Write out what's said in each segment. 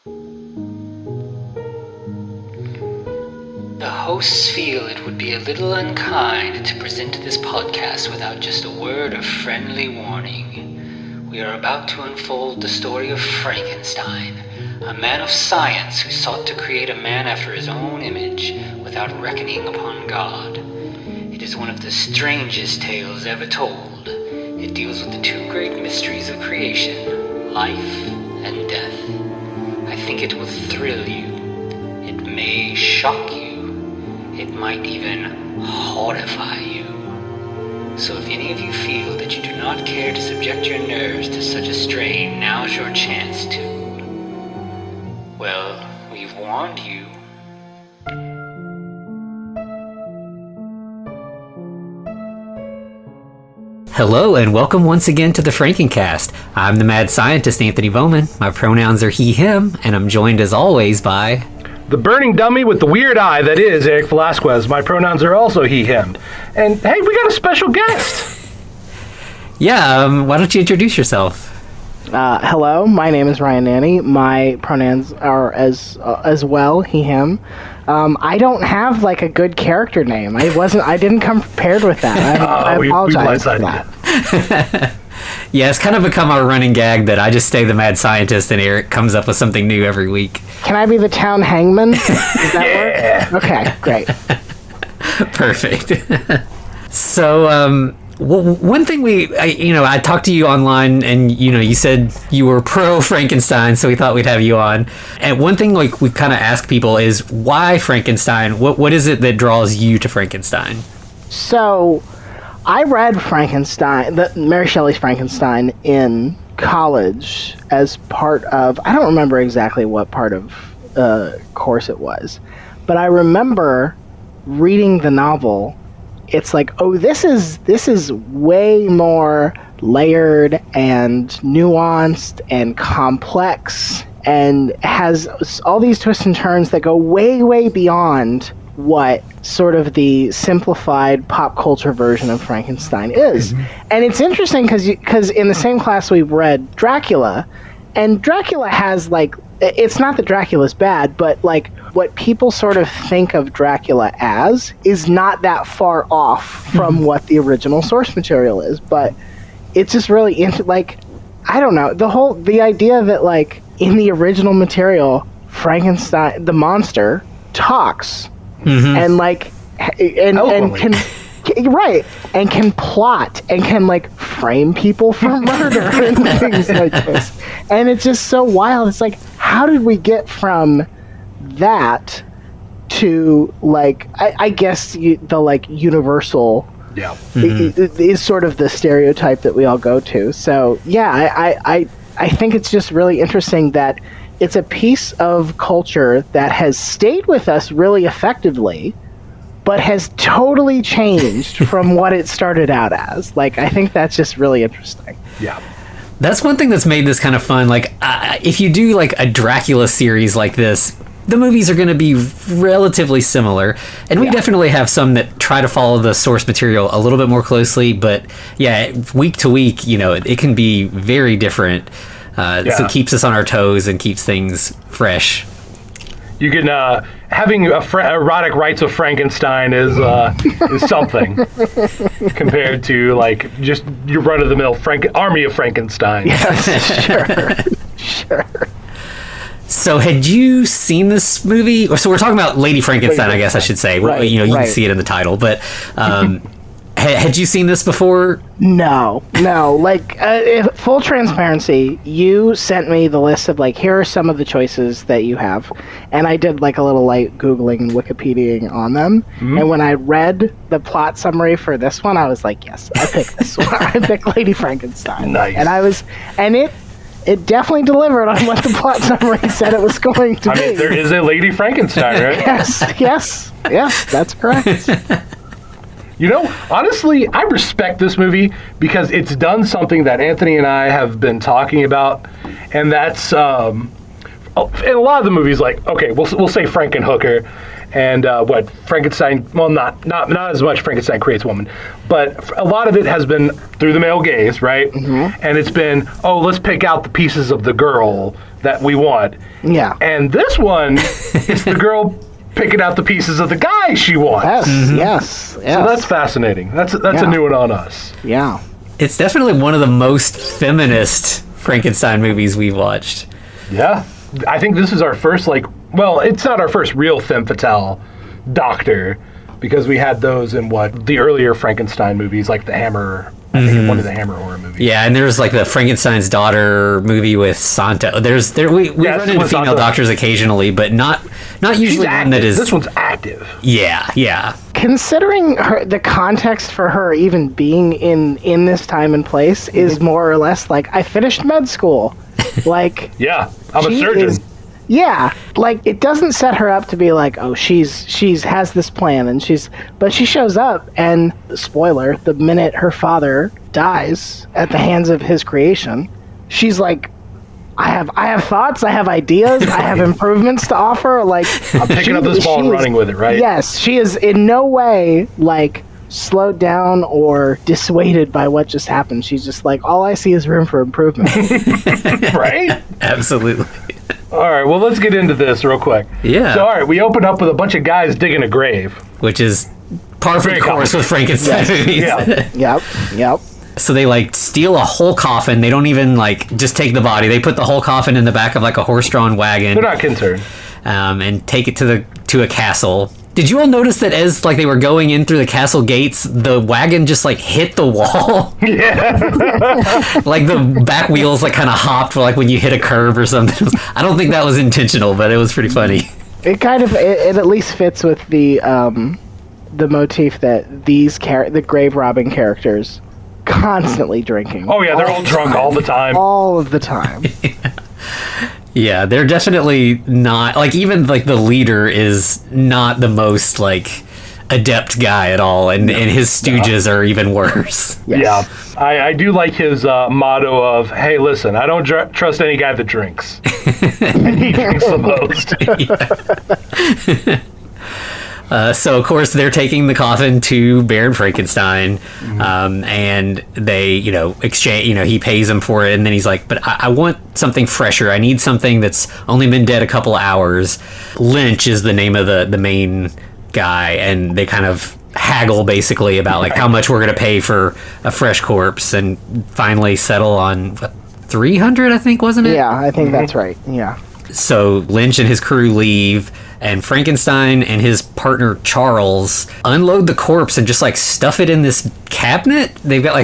The hosts feel it would be a little unkind to present this podcast without just a word of friendly warning. We are about to unfold the story of Frankenstein, a man of science who sought to create a man after his own image without reckoning upon God. It is one of the strangest tales ever told. It deals with the two great mysteries of creation, life and death. I think it will thrill you. It may shock you. It might even horrify you. So if any of you feel that you do not care to subject your nerves to such a strain, now's your chance to. Well, we've warned you. Hello and welcome once again to the Frankencast. I'm the mad scientist Anthony Bowman. My pronouns are he, him, and I'm joined as always by... the burning dummy with the weird eye that is Eric Velasquez. My pronouns are also he, him. And hey, we got a special guest. Why don't you introduce yourself? Hello, my name is Ryan Nanni. My pronouns are as well he, him. I don't have like a good character name. I didn't come prepared with that. I apologize for that. Yeah, it's kind of become our running gag that I just stay the mad scientist and Eric comes up with something new every week. Can I be the town hangman? Does that work? Okay, great. Perfect. So, one thing I talked to you online and, you said you were pro Frankenstein, so we thought we'd have you on. And one thing we've kind of asked people is, why Frankenstein? What is it that draws you to Frankenstein? So, I read Frankenstein, Mary Shelley's Frankenstein, in college as part of, I don't remember exactly what part of course it was, but I remember reading the novel. It's like, oh, this is way more layered and nuanced and complex and has all these twists and turns that go way, way beyond what sort of the simplified pop culture version of Frankenstein is. Mm-hmm. And it's interesting because in the same class we read Dracula, and Dracula has it's not that Dracula's bad, but what people sort of think of Dracula as is not that far off from what the original source material is. But it's just really I don't know, the idea that in the original material, Frankenstein, the monster, talks. Mm-hmm. And can plot and can frame people for murder and things like this. And it's just so wild. It's how did we get from that to I guess the universal is sort of the stereotype that we all go to. So yeah, I think it's just really interesting that it's a piece of culture that has stayed with us really effectively, but has totally changed from what it started out as. I think that's just really interesting. Yeah. That's one thing that's made this kind of fun. If you do a Dracula series like this, the movies are going to be relatively similar. And we definitely have some that try to follow the source material a little bit more closely. But yeah, week to week, it can be very different. So it keeps us on our toes and keeps things fresh. You can having erotic rites of Frankenstein is something compared to just your run of the mill army of Frankenstein. Yes, sure. So had you seen this movie? So we're talking about Lady Frankenstein, I guess I should say. Right, you can see it in the title, but. Had you seen this before? No. Full transparency, you sent me the list of here are some of the choices that you have, and I did a little Googling and Wikipediaing on them. Mm-hmm. And when I read the plot summary for this one, I was yes, I picked this one. I picked Lady Frankenstein. Nice. And it definitely delivered on what the plot summary said it was going to be. There is a Lady Frankenstein, right? Yes, that's correct. Honestly, I respect this movie because it's done something that Anthony and I have been talking about, and that's in a lot of the movies, like, okay, we'll say Frankenhooker, and what Frankenstein. Well, not as much Frankenstein creates woman, but a lot of it has been through the male gaze, right? Mm-hmm. And it's been, let's pick out the pieces of the girl that we want. Yeah. And this one, it's the girl picking out the pieces of the guy she wants. Yes, yes. So that's fascinating. That's a new one on us. Yeah. It's definitely one of the most feminist Frankenstein movies we've watched. Yeah. I think this is our first, it's not our first real femme fatale doctor, because we had those in the earlier Frankenstein movies, like the Hammer. I think one of the Hammer horror movies. Yeah, and there's like the Frankenstein's daughter movie with Santa. We run into female doctors occasionally, but not usually one that is. This one's active. Yeah. Considering the context for her even being in this time and place is more or less like, I finished med school. Like, yeah, I'm a surgeon. It doesn't set her up to be like, oh, she's has this plan, but she shows up, and spoiler, the minute her father dies at the hands of his creation, she's like, I have thoughts, I have ideas, I have improvements to offer. Like, I'm picking up this ball and running with it, right? Yes, she is in no way slowed down or dissuaded by what just happened. She's just like, all I see is room for improvement. Right? Absolutely. All right, well, let's get into this real quick. Yeah. So, all right, we open up with a bunch of guys digging a grave. Which is par for the course with Frankenstein movies. Yeah. Yep. So they steal a whole coffin. They don't even just take the body. They put the whole coffin in the back of a horse-drawn wagon. They're not concerned. And take it to a castle. Did you all notice that as they were going in through the castle gates, the wagon just hit the wall? Yeah. The back wheels kind of hopped when you hit a curve or something. I don't think that was intentional, but it was pretty funny. It kind of it at least fits with the motif that the grave robbing characters constantly drinking. Oh yeah, they're all drunk all the time. All of the time. Yeah, they're definitely not even the leader is not the most adept guy at all, and his stooges are even worse. Yes. Yeah, I do like his motto of, hey, listen, I don't trust any guy that drinks. And he drinks the most. So of course they're taking the coffin to Baron Frankenstein, and they, exchange. He pays him for it, and then he's like, "But I want something fresher. I need something that's only been dead a couple of hours." Lynch is the name of the main guy, and they kind of haggle basically about how much we're gonna pay for a fresh corpse, and finally settle on 300, I think, wasn't it? Yeah, I think that's right. Yeah. So Lynch and his crew leave, and Frankenstein and his partner Charles unload the corpse and just stuff it in this cabinet. They've got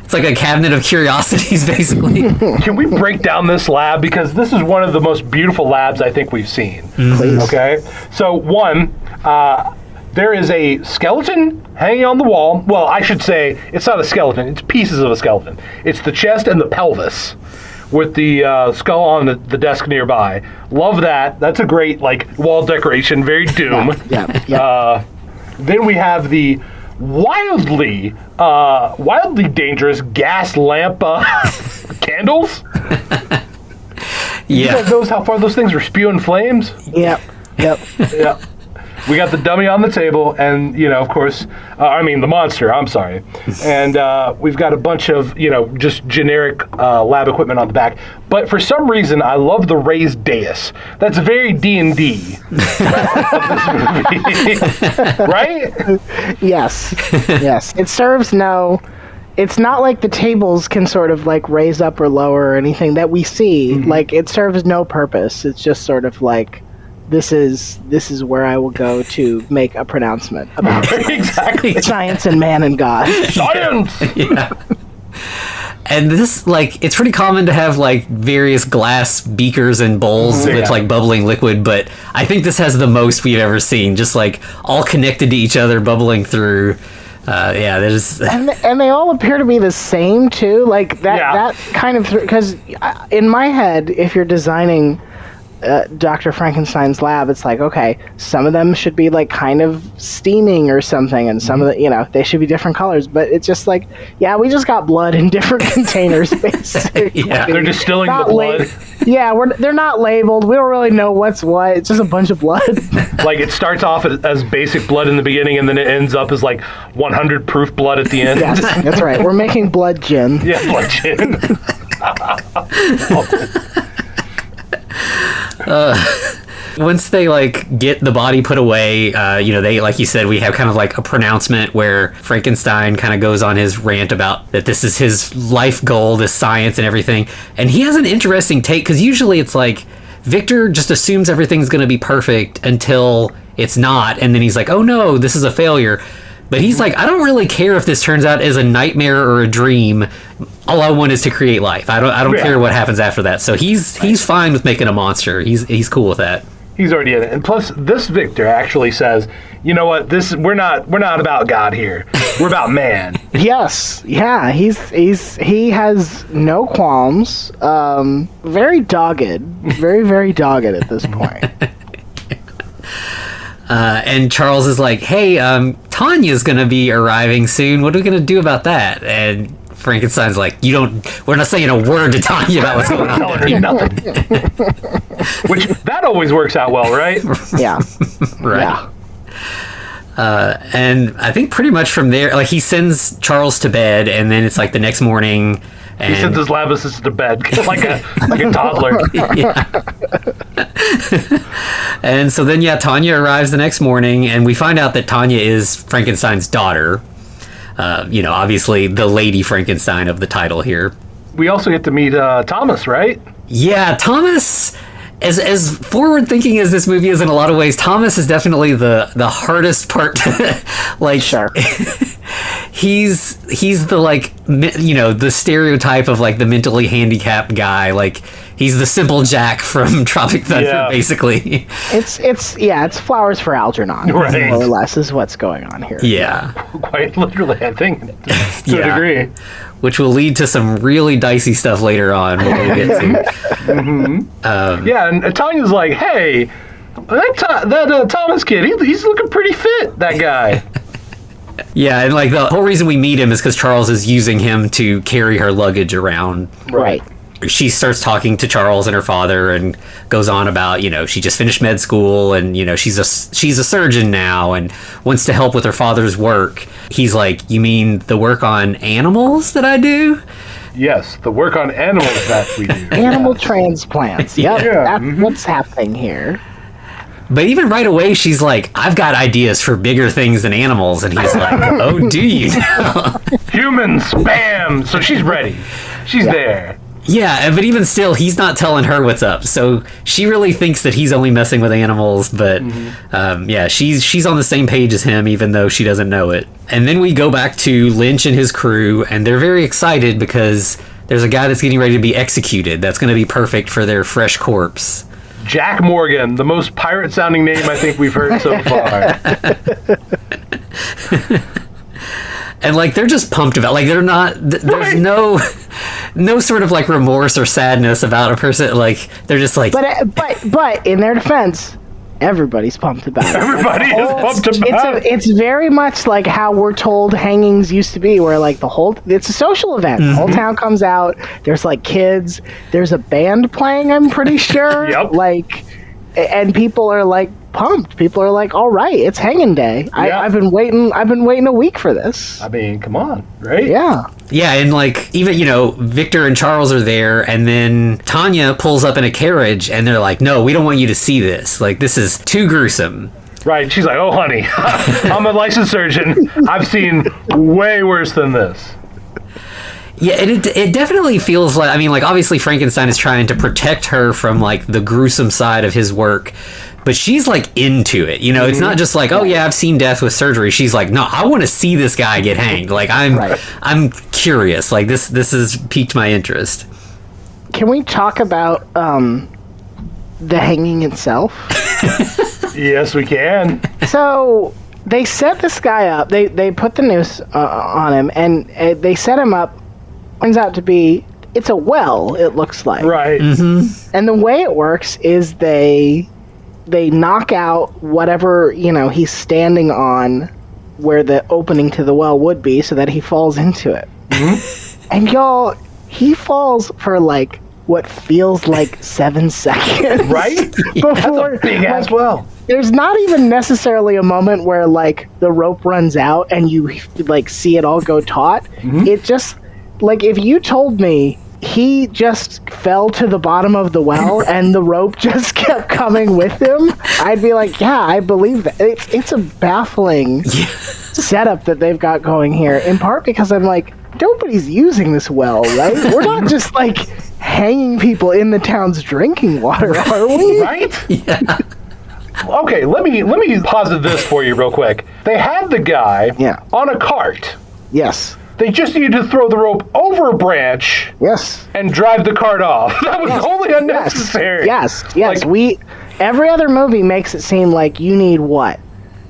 it's like a cabinet of curiosities, basically. Can we break down this lab? Because this is one of the most beautiful labs I think we've seen. Please. Okay? So, one, there is a skeleton hanging on the wall. Well, I should say, it's not a skeleton. It's pieces of a skeleton. It's the chest and the pelvis, with the skull on the desk nearby. Love that. That's a great wall decoration. Very Doom. Yeah. Then we have the wildly dangerous gas lamp candles. You guys notice how far those things were spewing flames? Yep. Yeah. We got the dummy on the table, and, of course, the monster, I'm sorry. And we've got a bunch of, just generic lab equipment on the back. But for some reason, I love the raised dais. That's very D&D of this movie. Right? Yes. It serves no... It's not like the tables can sort of raise up or lower or anything that we see. Mm-hmm. It serves no purpose. It's just sort of this is where I will go to make a pronouncement about exactly science and man and God. Science! Yeah. And this, it's pretty common to have, various glass beakers and bowls with, bubbling liquid, but I think this has the most we've ever seen, just, all connected to each other, bubbling through. There's... And they all appear to be the same, too. That kind of... Because in my head, if you're designing Dr. Frankenstein's lab, it's like, okay, some of them should be like kind of steaming or something, and some of the, they should be different colors. But it's just like, yeah, we just got blood in different containers, basically. Yeah, they're distilling the blood. They're not labeled. We don't really know what's what. It's just a bunch of blood. Like, it starts off as basic blood in the beginning, and then it ends up as like 100 proof blood at the end. Yes, that's right. We're making blood gin. Yeah, blood gin. Once they like get the body put away, they, like you said, we have kind of like a pronouncement where Frankenstein kind of goes on his rant about that this is his life goal, this science and everything. And he has an interesting take, because usually it's like Victor just assumes everything's going to be perfect until it's not, and then he's like, oh no, this is a failure. But he's like, I don't really care if this turns out as a nightmare or a dream. All I want is to create life. I don't care what happens after that. So he's fine with making a monster. He's cool with that. He's already in it. And plus, this Victor actually says, you know what? We're not about God here. We're about man. Yes. Yeah. He has no qualms. Very dogged. Very, very dogged at this point. And Charles is like, hey, Tanya's gonna be arriving soon. What are we gonna do about that? And Frankenstein's like, we're not saying a word to Tanya about what's going on. Telling her nothing. Which, that always works out well, right? Yeah. Right. Yeah. And I think pretty much from there, like, he sends Charles to bed, and then it's like the next morning. And he sends his lab assistant to bed like a toddler. And so then, Tanya arrives the next morning, and we find out that Tanya is Frankenstein's daughter. Obviously the Lady Frankenstein of the title here. We also get to meet Thomas, right? Yeah, Thomas. As forward thinking as this movie is in a lot of ways, Thomas is definitely the hardest part to, like, sure. He's the, like, the stereotype of, like, the mentally handicapped guy. Like, he's the simple Jack from Tropic Thunder, basically. It's flowers for Algernon, right. More or less, is what's going on here. Yeah. Quite literally, I think, to a degree. Which will lead to some really dicey stuff later on, what we'll get to. Mm-hmm. And Tanya's like, hey, that Thomas kid, he's looking pretty fit, that guy. Yeah, and like the whole reason we meet him is because Charles is using him to carry her luggage around. Right. She starts talking to Charles and her father and goes on about, she just finished med school and, she's a surgeon now and wants to help with her father's work. He's like, you mean the work on animals that I do? Yes, the work on animals that we do. Animal transplants. Yep, that's what's happening here. But even right away, she's like, I've got ideas for bigger things than animals. And he's like, oh, do you now? Humans, bam! So she's ready. She's there. Yeah, but even still, he's not telling her what's up. So she really thinks that he's only messing with animals. But she's on the same page as him, even though she doesn't know it. And then we go back to Lynch and his crew, and they're very excited because there's a guy that's getting ready to be executed. That's going to be perfect for their fresh corpse. Jack Morgan, the most pirate-sounding name I think we've heard so far. And like they're just pumped about, like, they're not. There's no sort of like remorse or sadness about a person. Like, they're just like. But in their defense, everybody's pumped about it. Everybody is pumped about it. It's very much like how we're told hangings used to be, where like it's a social event. The whole town comes out. There's like kids. There's a band playing, I'm pretty sure. Yep. Like, and people are like pumped. People are like, all right, it's hanging day. I've been waiting a week for this. I mean, come on, right? Yeah. Yeah, and like even Victor and Charles are there, and then Tanya pulls up in a carriage, and they're like, "No, we don't want you to see this. Like, this is too gruesome." Right? She's like, "Oh, honey, I'm a licensed surgeon. I've seen way worse than this." Yeah, and it definitely feels like, I mean, like, obviously Frankenstein is trying to protect her from like the gruesome side of his work. But she's like into it, It's not just like, oh yeah, I've seen death with surgery. She's like, no, I want to see this guy get hanged. Like, I'm curious. Like, this has piqued my interest. Can we talk about the hanging itself? Yes, we can. So they set this guy up. They put the noose on him, and they set him up. Turns out to be it's a well, it looks like. Right. And the way it works is they knock out whatever, he's standing on where the opening to the well would be so that he falls into it. And y'all, he falls for like what feels like 7 seconds. Right? Before, That's a big ass well. There's not even necessarily a moment where like the rope runs out and you like see it all go taut. It just, like, if you told me he just fell to the bottom of the well and the rope just kept coming with him, I'd be like, yeah, I believe that. It's a baffling setup that they've got going here, in part because I'm like, nobody's using this well, right? We're not just like hanging people in the town's drinking water, are we? Right? Yeah. Okay, let me posit this for you real quick. They had the guy on a cart. Yes. They just needed to throw the rope over a branch. Yes. And drive the cart off. That was wholly unnecessary. Yes. Like, every other movie makes it seem like you need what?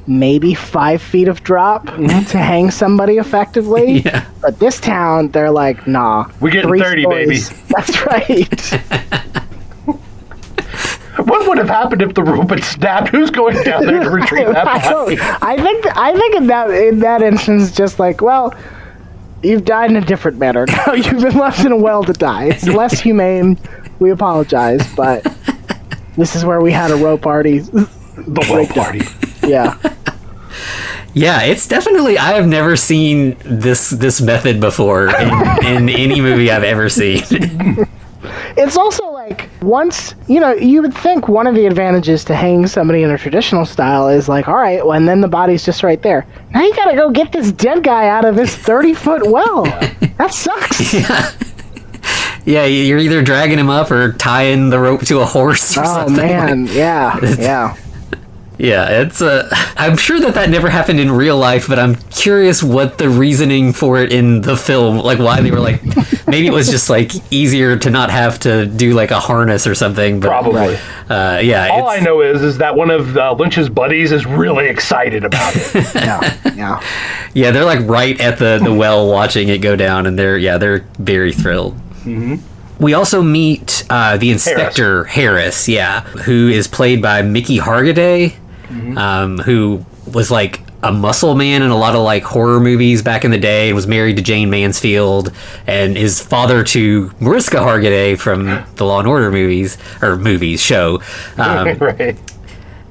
Maybe 5 feet of drop to hang somebody effectively. Yeah. But this town, they're like, nah. We're getting 30, stories. baby. That's right. What would have happened if the rope had snapped? Who's going down there to retrieve that body? I think in that instance, just like, well, you've died in a different manner. Now you've been left in a well to die. It's less humane. We apologize, but this is where we had a rope already. The well party. Yeah. Yeah, it's definitely, I have never seen this method before in any movie I've ever seen. It's also like, once, you would think one of the advantages to hanging somebody in a traditional style is like, all right, well, and then the body's just right there. Now you gotta go get this dead guy out of this 30-foot well. That sucks. Yeah, you're either dragging him up or tying the rope to a horse or something. Oh, man, yeah. Yeah, it's I'm sure that never happened in real life, but I'm curious what the reasoning for it in the film, like why they were like, maybe it was just like easier to not have to do like a harness or something. But, probably. Yeah. All I know is that one of Lynch's buddies is really excited about it. Yeah. Yeah, they're like right at the well watching it go down, and they're very thrilled. We also meet the Inspector Harris, who is played by Mickey Hargitay, who was like a muscle man in a lot of like horror movies back in the day, and was married to Jane Mansfield, and is father to Mariska Hargitay from the Law and Order show. Right.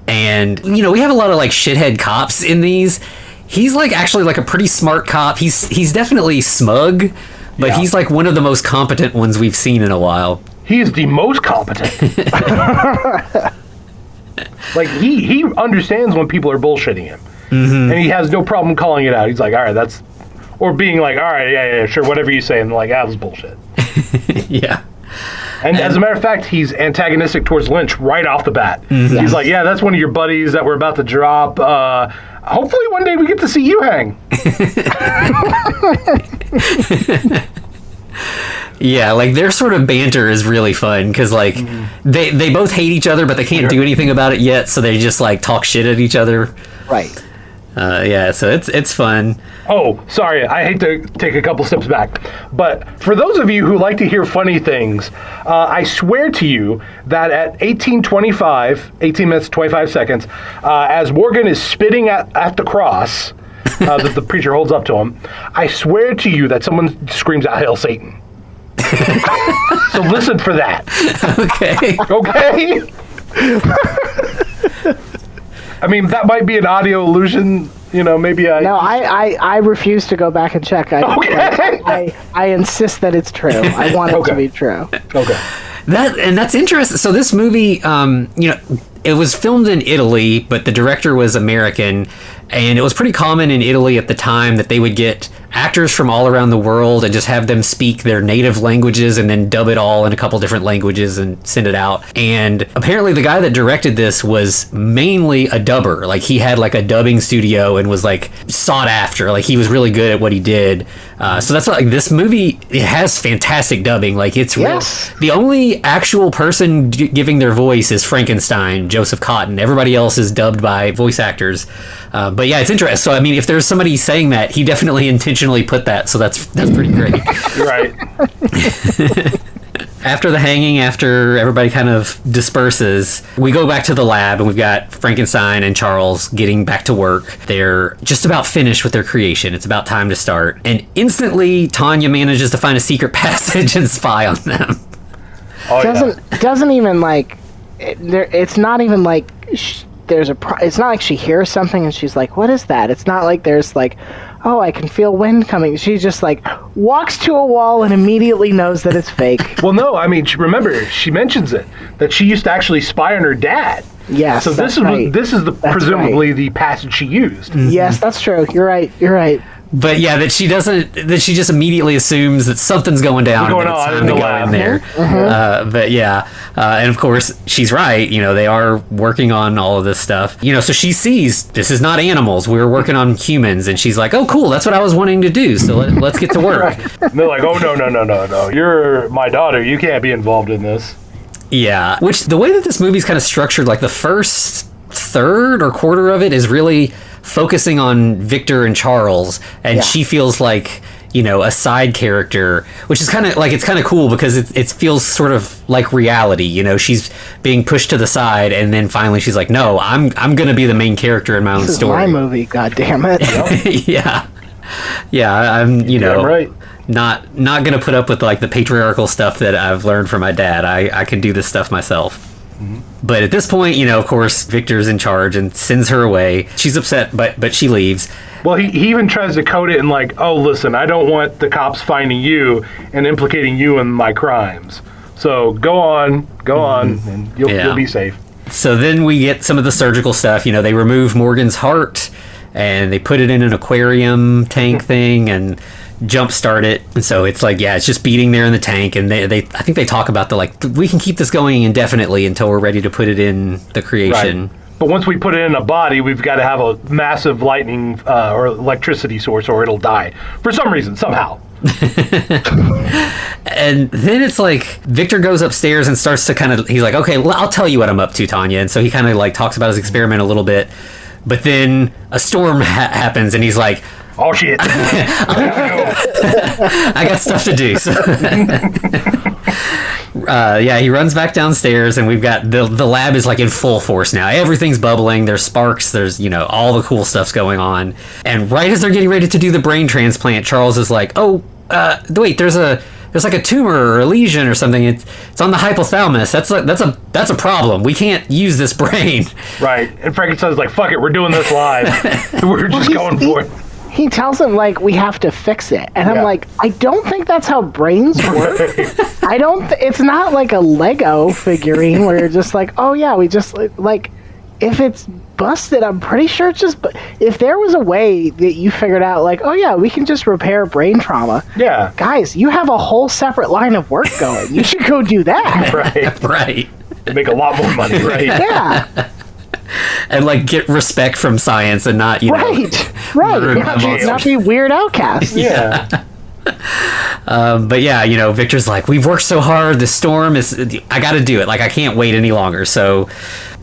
And we have a lot of like shithead cops in these. He's like actually like a pretty smart cop. He's definitely smug. But he's like one of the most competent ones we've seen in a while. He is the most competent. Like, he understands when people are bullshitting him. And he has no problem calling it out. He's like, all right, or being like, all right, yeah, sure, whatever you say. And like, that was bullshit. Yeah. And as a matter of fact, he's antagonistic towards Lynch right off the bat. He's like, yeah, that's one of your buddies that we're about to drop. Hopefully one day we get to see you hang. Yeah, like their sort of banter is really fun because like they both hate each other, but they can't do anything about it yet, so they just like talk shit at each other. Right. Yeah, so it's fun. Oh, sorry, I hate to take a couple steps back, but for those of you who like to hear funny things, I swear to you that at 18 minutes 25 seconds, as Morgan is spitting at the cross that the preacher holds up to him, I swear to you that someone screams out, "Hail Satan." So listen for that. Okay. I mean, that might be an audio illusion, maybe I... No, I refuse to go back and check. I insist that it's true. I want it to be true. Okay. That's interesting. So this movie, it was filmed in Italy, but the director was American, and it was pretty common in Italy at the time that they would get actors from all around the world and just have them speak their native languages and then dub it all in a couple different languages and send it out. And apparently the guy that directed this was mainly a dubber. Like he had like a dubbing studio and was like sought after. Like he was really good at what he did. So that's why like this movie, it has fantastic dubbing. Like it's real. The only actual person giving their voice is Frankenstein, Joseph Cotton. Everybody else is dubbed by voice actors. But yeah, it's interesting. So I mean, if there's somebody saying that, he definitely intentionally emotionally put that, so that's pretty great. Right. After the hanging, after everybody kind of disperses, we go back to the lab, and we've got Frankenstein and Charles getting back to work. They're just about finished with their creation. It's about time to start. And instantly, Tanya manages to find a secret passage and spy on them. Oh, Doesn't even like it's not even like it's not like she hears something and she's like, what is that? It's not like there's like, oh, I can feel wind coming. She just like walks to a wall and immediately knows that it's fake. Well, no, I mean, remember, she mentions it, that she used to actually spy on her dad. Yes, so this is presumably the passage she used. Mm-hmm. Yes, that's true. You're right. But yeah, that she just immediately assumes that something's going down. What's going and it's on time in to the go lab. in there. Mm-hmm. But yeah, and of course she's right. They are working on all of this stuff. So she sees this is not animals. We're working on humans, and she's like, "Oh, cool. That's what I was wanting to do. So let's get to work." Right. And they're like, "Oh no! You're my daughter. You can't be involved in this." Yeah, which the way that this movie's kind of structured, like the first third or quarter of it is really focusing on Victor and Charles, and she feels like a side character, which is kind of like, it's kind of cool because it feels sort of like reality. She's being pushed to the side, and then finally she's like, no, I'm gonna be the main character in my own story. This is my movie, god damn it. I'm right. not gonna put up with like the patriarchal stuff that I've learned from my dad. I can do this stuff myself. Mm-hmm. But at this point, of course, Victor's in charge and sends her away. She's upset, but she leaves. Well, he even tries to code it in like, oh, listen, I don't want the cops finding you and implicating you in my crimes. So go on, and you'll be safe. So then we get some of the surgical stuff. They remove Morgan's heart, and they put it in an aquarium tank thing, and jumpstart it. And so it's like, it's just beating there in the tank, and they I think they talk about we can keep this going indefinitely until we're ready to put it in the creation. Right. But once we put it in a body, we've got to have a massive lightning or electricity source, or it'll die for some reason, somehow. And then it's like Victor goes upstairs and starts to he's like, okay, I'll tell you what I'm up to, Tanya. And so he kind of like talks about his experiment a little bit, but then a storm happens, and he's like, oh shit. I got stuff to do. So he runs back downstairs, and we've got the lab is like in full force now. Everything's bubbling. There's sparks. There's all the cool stuff's going on. And right as they're getting ready to do the brain transplant, Charles is like, "Oh, wait, there's like a tumor or a lesion or something. It's on the hypothalamus. That's a problem. We can't use this brain." Right. And Frankenstein's like, "Fuck it, we're doing this live. We're just going for it." He tells him, like, we have to fix it. And I'm like, I don't think that's how brains work. It's not like a Lego figurine where you're just like, oh, yeah, we just, like, if it's busted, I'm pretty sure it's just, if there was a way that you figured out, like, oh, yeah, we can just repair brain trauma. Yeah. Guys, you have a whole separate line of work going. You should go do that. Right. Make a lot more money, right? Yeah. And like get respect from science and not right. Not be weird outcasts. Yeah. But Victor's like, we've worked so hard. The storm I got to do it. Like, I can't wait any longer. So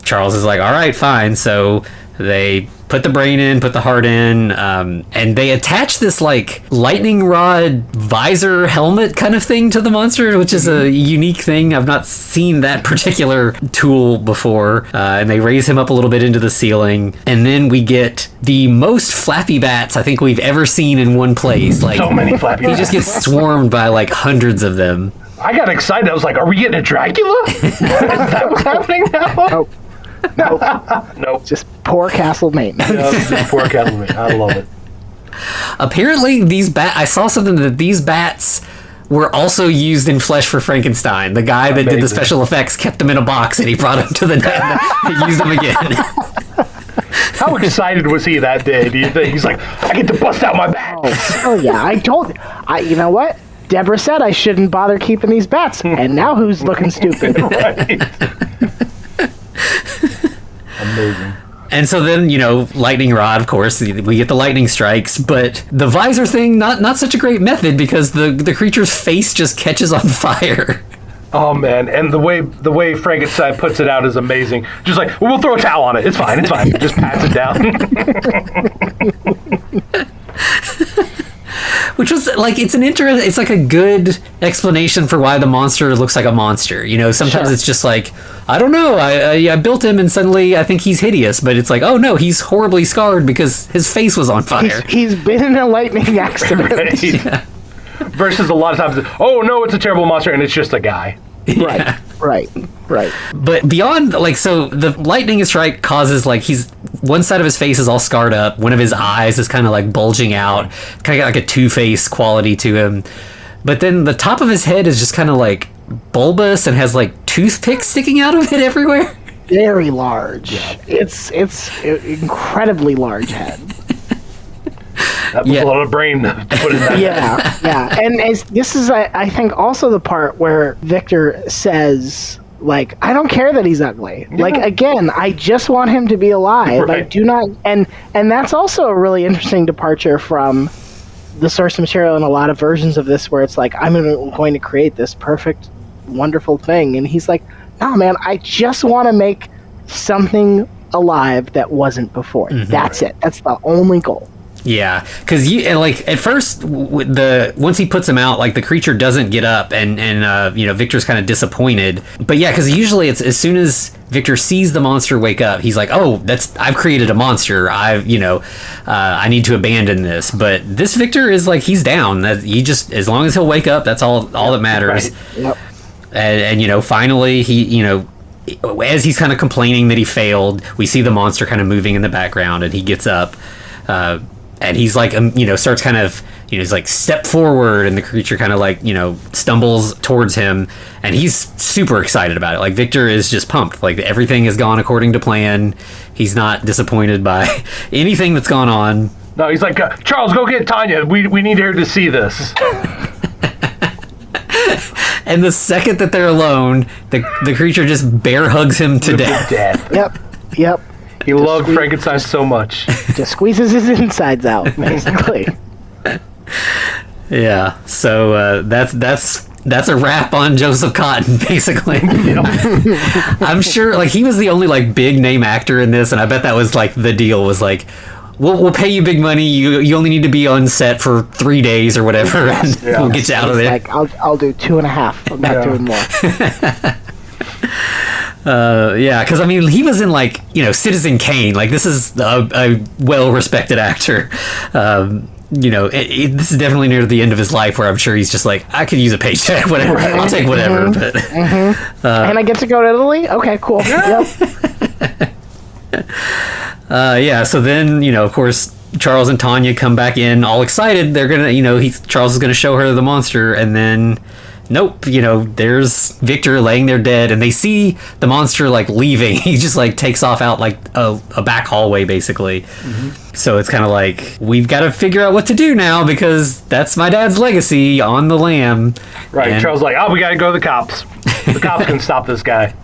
Charles is like, all right, fine. So they put the brain in, put the heart in, and they attach this like lightning rod visor helmet kind of thing to the monster, which is a unique thing. I've not seen that particular tool before. And they raise him up a little bit into the ceiling, and then we get the most flappy bats I think we've ever seen in one place. Like, so many flappy bats. He just gets swarmed by like hundreds of them. I got excited. I was like, are we getting a Dracula? Is that what's happening now? Nope. Just poor castle maintenance. Just poor castle maintenance. I love it. Apparently, I saw something that these bats were also used in Flesh for Frankenstein. The guy that did the special effects kept them in a box, and he brought them to the net and used them again. How excited was he that day, do you think? He's like, I get to bust out my bats. Oh yeah, you know what? Deborah said I shouldn't bother keeping these bats, and now who's looking stupid? Right. Amazing. And so then, lightning rod, of course, we get the lightning strikes, but the visor thing, not such a great method, because the creature's face just catches on fire. Oh man, and the way Frankenstein puts it out is amazing. Just like, we'll throw a towel on it. It's fine. Just pats it down. Which was like, it's like a good explanation for why the monster looks like a monster. You know, sometimes it's just like, I don't know, I built him and suddenly I think he's hideous, but it's like, oh no, he's horribly scarred because his face was on fire. He's been in a lightning accident. Right. Yeah. Versus a lot of times, oh no, it's a terrible monster, and it's just a guy. Right, right, right. But beyond, like, so the lightning strike causes, like, one side of his face is all scarred up, one of his eyes is kind of like bulging out, kind of got like a Two-Face quality to him. But then the top of his head is just kind of like bulbous and has like toothpicks sticking out of it everywhere. Very large. Yeah. It's an incredibly large head. That was a lot of brain to put in that. Yeah. And this is, I think, also the part where Victor says, like, I don't care that he's ugly. Yeah. Like, again, I just want him to be alive. Right. I do not... And that's also a really interesting departure from the source material in a lot of versions of this, where it's like, I'm going to create this perfect, wonderful thing. And he's like, no, man, I just want to make something alive that wasn't before. Mm-hmm. That's it. That's the only goal. Yeah, because like at first, once he puts him out, like the creature doesn't get up, and Victor's kind of disappointed. But yeah, because usually it's as soon as Victor sees the monster wake up, he's like, oh, I've created a monster. I need to abandon this. But this Victor is like, he's down. That he just, as long as he'll wake up, that's all that matters. Right. Yep. And finally he as he's kind of complaining that he failed, we see the monster kind of moving in the background, and he gets up. And he's like, starts kind of, he's like, step forward, and the creature kind of like, stumbles towards him, and he's super excited about it. Like, Victor is just pumped. Like, everything has gone according to plan. He's not disappointed by anything that's gone on. No, he's like, Charles, go get Tanya. We need her to see this. And the second that they're alone, the creature just bear hugs him to death. Yep. He loved Frankenstein so much. Just squeezes his insides out, basically. Yeah, so that's a wrap on Joseph Cotton, basically. I'm sure, like, he was the only like big name actor in this, and I bet that was like the deal was like, we'll pay you big money. You only need to be on set for 3 days or whatever, and we'll get you out of there. Like, I'll do 2.5. I'm not doing more. Because I mean, he was in like Citizen Kane. Like, this is a well-respected actor. This is definitely near the end of his life, where I'm sure he's just like, I could use a paycheck, whatever. I'll take whatever. But and I get to go to Italy. Okay, cool. Yep. So then of course, Charles and Tanya come back in all excited. They're gonna Charles is gonna show her the monster, and then nope, there's Victor laying there dead, and they see the monster like leaving. He just like takes off out like a back hallway, basically. Mm-hmm. So it's kind of like, we've got to figure out what to do now, because that's my dad's legacy on the lam. Right. And Charles like, we got to go to the cops. The cops can stop this guy.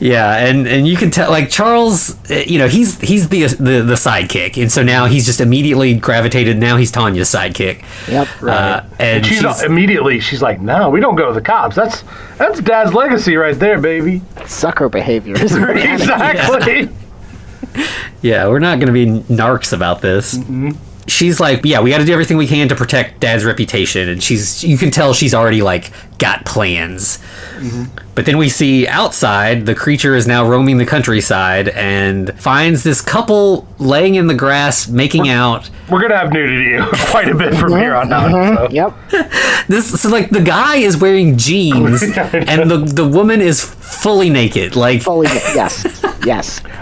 Yeah, and you can tell, like, Charles, he's the sidekick, and so now he's just immediately gravitated. Now he's Tanya's sidekick. Yep. Right. And she's like, no, we don't go to the cops. That's Dad's legacy right there, baby. Sucker behavior. Exactly. Yeah, we're not going to be narcs about this. Mm-hmm. She's like, we got to do everything we can to protect Dad's reputation, and you can tell she's already like got plans. Mm-hmm. But then we see outside, the creature is now roaming the countryside and finds this couple laying in the grass making out. We're gonna have nudity quite a bit from here on out. So. Yep. So like, the guy is wearing jeans and the woman is fully naked. Like, fully yes.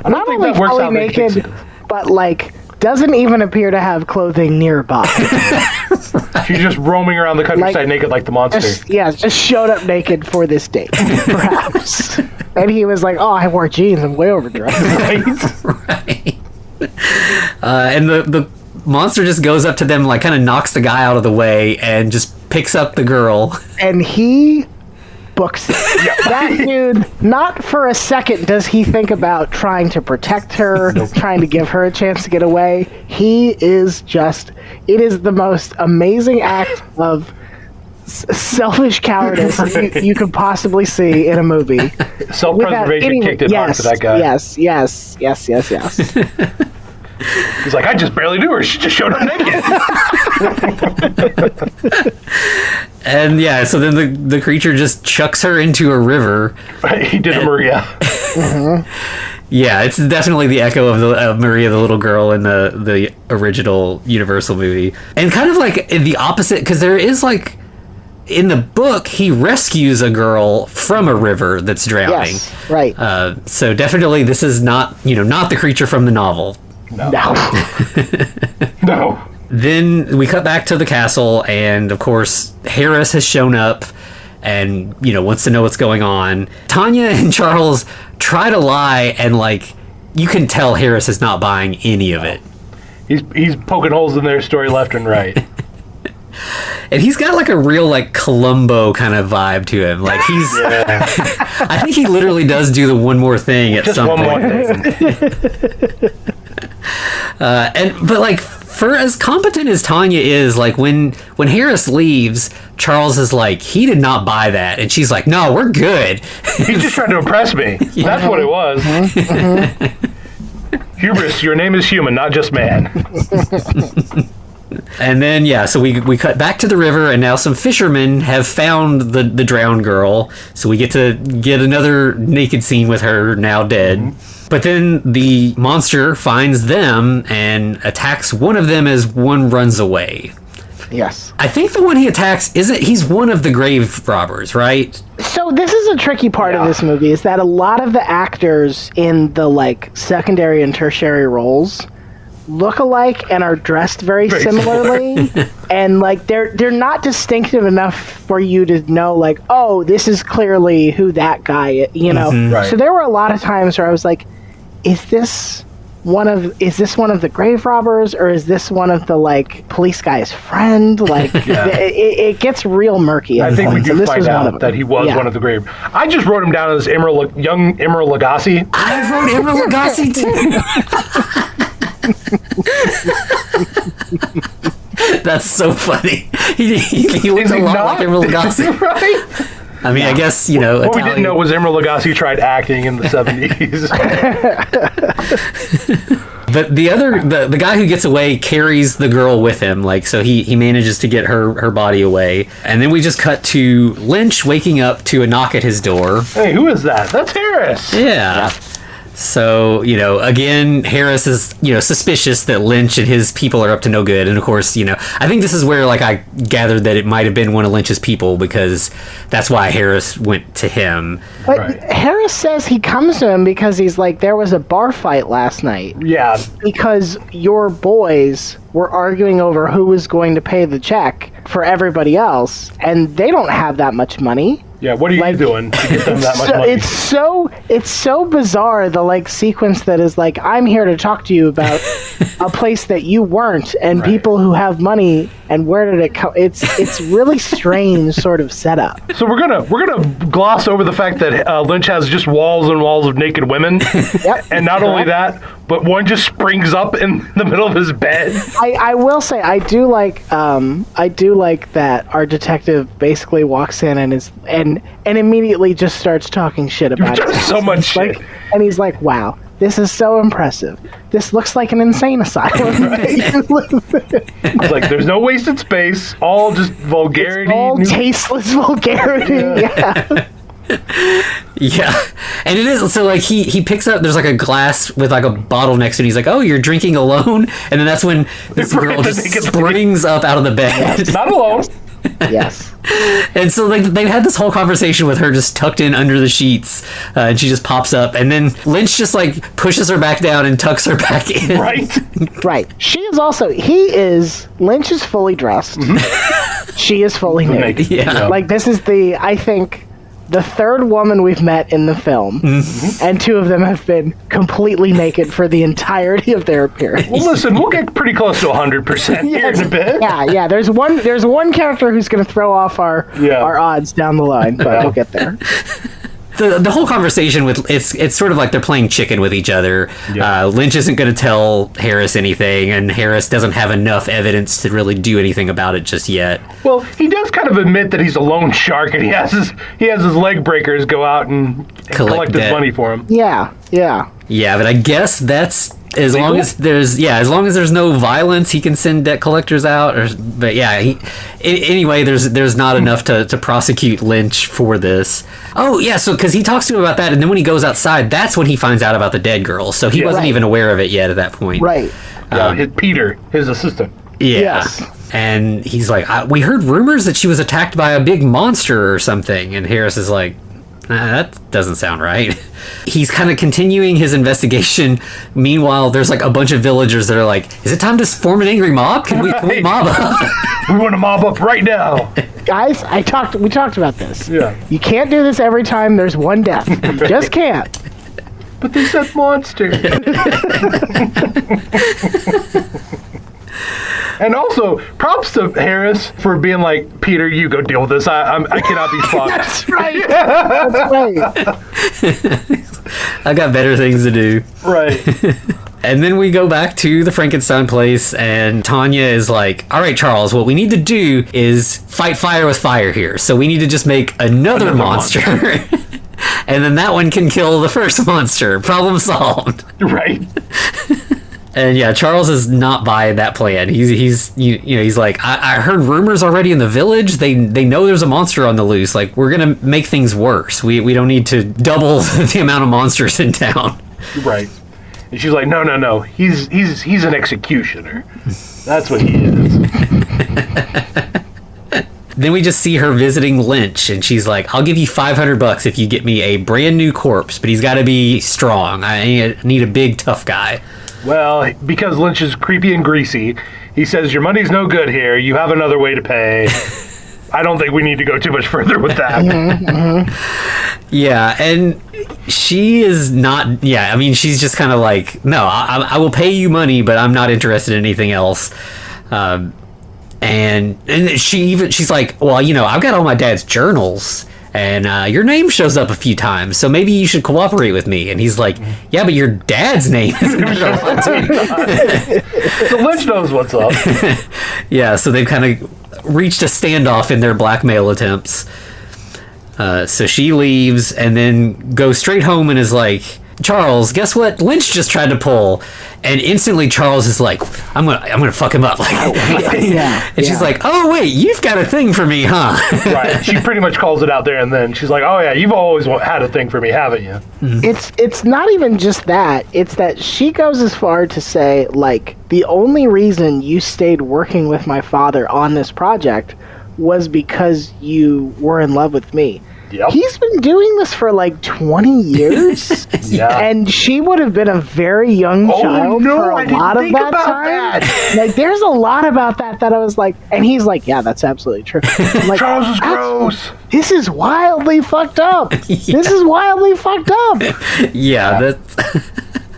I don't think that works out naked, but like, doesn't even appear to have clothing nearby. She's just roaming around the countryside naked like the monster. Just showed up naked for this date, perhaps. And he was like, I wore jeans, I'm way overdressed. Right. And the monster just goes up to them, like, kind of knocks the guy out of the way, and just picks up the girl. And he books it. That dude, not for a second does he think about trying to protect her, trying to give her a chance to get away. He is just, it is the most amazing act of selfish cowardice you could possibly see in a movie. Self-preservation kicked in hard for that guy. Yes. He's like, I just barely knew her. She just showed up naked. And yeah, so then the creature just chucks her into a river. He did a Maria. Yeah, it's definitely the echo of Maria the little girl in the original Universal movie. And kind of like the opposite, because there is like, in the book, he rescues a girl from a river that's drowning. Yes, right. So definitely this is not the creature from the novel. No. No. Then we cut back to the castle, and of course, Harris has shown up and, wants to know what's going on. Tanya and Charles try to lie, and, like, you can tell Harris is not buying any of it. He's poking holes in their story left and right. And he's got, like, a real, like, Columbo kind of vibe to him. Like, he's... I think he literally does do the one more thing at some point. Just one more thing. But like, for as competent as Tanya is, like when Harris leaves, Charles is like, he did not buy that, and she's like, no, we're good. He's just trying to impress me. Yeah. That's what it was. Hubris, your name is human, not just man. And then so we cut back to the river, and now some fishermen have found the drowned girl, so we get to get another naked scene with her now dead. But then the monster finds them and attacks one of them as one runs away. Yes. I think the one he attacks he's one of the grave robbers, right? So this is a tricky part of this movie, is that a lot of the actors in the like secondary and tertiary roles look alike and are dressed very similarly. And like they're not distinctive enough for you to know, like, oh, this is clearly who that guy is, Right. So there were a lot of times where I was like, is this one of the grave robbers, or is this one of the like police guy's friend? Like it gets real murky. I think we do find out that he was one of the grave. I just wrote him down as young Emeril Lagasse. I wrote Emeril Lagasse too. That's so funny. He looks a lot like Emeril Lagasse. Right? I mean, I guess, What Italian... we didn't know was Emeril Lagasse tried acting in the 70s. But the guy who gets away carries the girl with him, like, so he manages to get her body away. And then we just cut to Lynch waking up to a knock at his door. Hey, who is that? That's Harris. Yeah. So, again, Harris is, suspicious that Lynch and his people are up to no good. And of course, I think this is where, like, I gathered that it might have been one of Lynch's people, because that's why Harris went to him. But Harris says he comes to him because he's like, there was a bar fight last night. Yeah. Because your boys were arguing over who was going to pay the check for everybody else, and they don't have that much money. Yeah, what are you doing to get them that much money? It's so bizarre, the like sequence that is like, I'm here to talk to you about a place that you weren't, and people who have money, and where did it come? It's really strange sort of setup. So we're gonna gloss over the fact that Lynch has just walls and walls of naked women. Yep. And not only that, but one just springs up in the middle of his bed. I will say I do like that our detective basically walks in and immediately just starts talking shit about it. So much shit. And he's like, wow, this is so impressive. This looks like an insane asylum. It's like, there's no wasted space, all just vulgarity. It's all tasteless vulgarity. Yeah. Yeah, and it is, so like he picks up, there's like a glass with like a bottle next to it, and he's like, oh, you're drinking alone? And then that's when this girl just springs up out of the bed. Not alone. Yes. And so like they've had this whole conversation with her just tucked in under the sheets, and she just pops up, and then Lynch just like pushes her back down and tucks her back in. Right. Lynch is fully dressed. Mm-hmm. She is fully naked. Yeah. Like, this is I think the third woman we've met in the film, and two of them have been completely naked for the entirety of their appearance. Well, listen, we'll get pretty close to 100% here in a bit. Yeah. There's one character who's going to throw off our odds down the line, but we'll get there. The whole conversation with it's sort of like they're playing chicken with each other. Yeah. Lynch isn't going to tell Harris anything, and Harris doesn't have enough evidence to really do anything about it just yet. Well, he does kind of admit that he's a loan shark, and he has his leg breakers go out and collect his money for him. Yeah, but I guess that's as long as there's no violence, he can send debt collectors out. Anyway, there's not enough to prosecute Lynch for this. Oh yeah, so because he talks to him about that, and then when he goes outside, that's when he finds out about the dead girl. So he wasn't even aware of it yet at that point. Right. Peter, his assistant. Yeah. Yes. And he's like, we heard rumors that she was attacked by a big monster or something. And Harris is like, that doesn't sound right. He's kind of continuing his investigation. Meanwhile, there's like a bunch of villagers that are like, is it time to form an angry mob? Can we mob up? We want to mob up right now. Guys, we talked about this. Yeah. You can't do this every time there's one death. You just can't. But they said monster. And also, props to Harris for being like, Peter, you go deal with this. I cannot be fucked. That's right. That's right. I got better things to do. Right. And then we go back to the Frankenstein place, and Tanya is like, all right, Charles, what we need to do is fight fire with fire here. So we need to just make another monster. And then that one can kill the first monster. Problem solved. Right. And yeah, Charles is not by that plan. He's like, I heard rumors already in the village. They know there's a monster on the loose. Like, we're gonna make things worse. We don't need to double the amount of monsters in town. Right. And she's like, no. He's an executioner. That's what he is. Then we just see her visiting Lynch, and she's like, I'll give you $500 if you get me a brand new corpse, but he's got to be strong. I need a big, tough guy. Well, because Lynch is creepy and greasy, he says, your money's no good here. You have another way to pay. I don't think we need to go too much further with that. Yeah, and she is not... Yeah, I mean, she's just kind of like, no, I will pay you money, but I'm not interested in anything else. And she's like, well, I've got all my dad's journals, and your name shows up a few times, so maybe you should cooperate with me. And he's like, yeah, but your dad's name is going to show up too. So Lynch knows what's up. Yeah, so they've kind of reached a standoff in their blackmail attempts. So she leaves and then goes straight home and is like, Charles, guess what Lynch just tried to pull? And instantly Charles is like, I'm gonna fuck him up. And she's like, oh wait, you've got a thing for me, huh? Right. She pretty much calls it out there, and then she's like, oh yeah, you've always had a thing for me, haven't you? It's not even just that. It's that she goes as far to say, like, the only reason you stayed working with my father on this project was because you were in love with me. Yep. He's been doing this for like 20 years. Yeah. And she would have been a very young child for a lot of that time. Like, there's a lot about that I was like, and he's like, yeah, that's absolutely true. I'm like, Charles is gross. This is wildly fucked up. Yeah. This is wildly fucked up. Yeah, that's...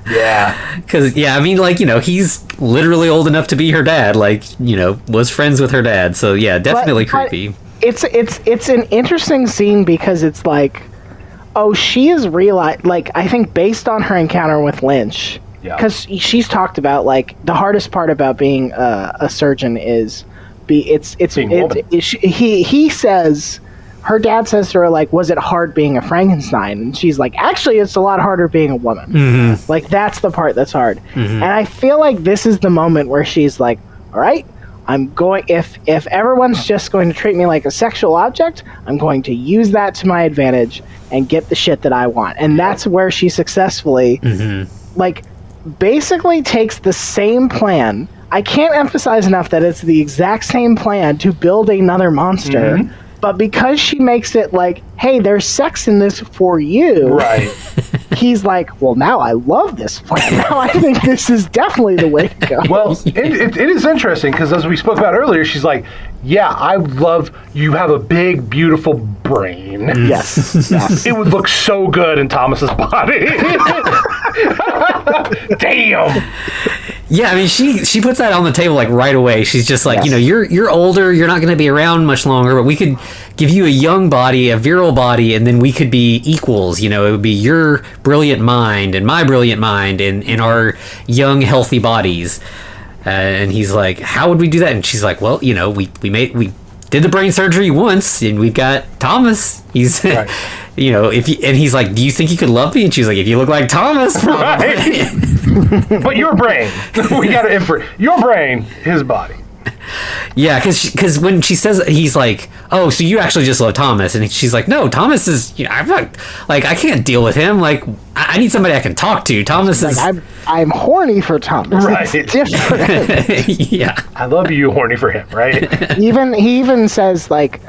Yeah. Because, I mean, like, he's literally old enough to be her dad. Like, was friends with her dad. So, yeah, definitely creepy. It's an interesting scene because it's like, oh, she is realized, like, I think based on her encounter with Lynch, because she's talked about, like, the hardest part about being a surgeon is he says, her dad says to her, like, was it hard being a Frankenstein? And she's like, actually, it's a lot harder being a woman. Mm-hmm. Like, that's the part that's hard. Mm-hmm. And I feel like this is the moment where she's like, all right, I'm going, if everyone's just going to treat me like a sexual object, I'm going to use that to my advantage and get the shit that I want. And that's where she successfully, like, basically takes the same plan. I can't emphasize enough that it's the exact same plan to build another monster. Mm-hmm. But because she makes it like, hey, there's sex in this for you. Right. He's like, well, now I love this plan. Now I think this is definitely the way to go. Well, it is interesting because as we spoke about earlier, she's like, yeah, I love, you have a big, beautiful brain. Yes. It would look so good in Thomas's body. Damn. Yeah, I mean, she puts that on the table, like, right away. She's just like, you're older, you're not going to be around much longer, but we could give you a young body, a virile body, and then we could be equals. It would be your brilliant mind and my brilliant mind in our young, healthy bodies. And he's like, how would we do that? And she's like, well, we did the brain surgery once, and we've got Thomas. He's, right. and he's like, do you think you could love me? And she's like, if you look like Thomas, probably. Right. But your brain. We got to infer. Your brain, his body. Yeah, because when she says, he's like, oh, so you actually just love Thomas, and she's like, no, Thomas is, I'm not, like, I can't deal with him. Like, I need somebody I can talk to. Thomas is like, I'm horny for Thomas. Right. It's different. Yeah. I love you horny for him, right? He even says like,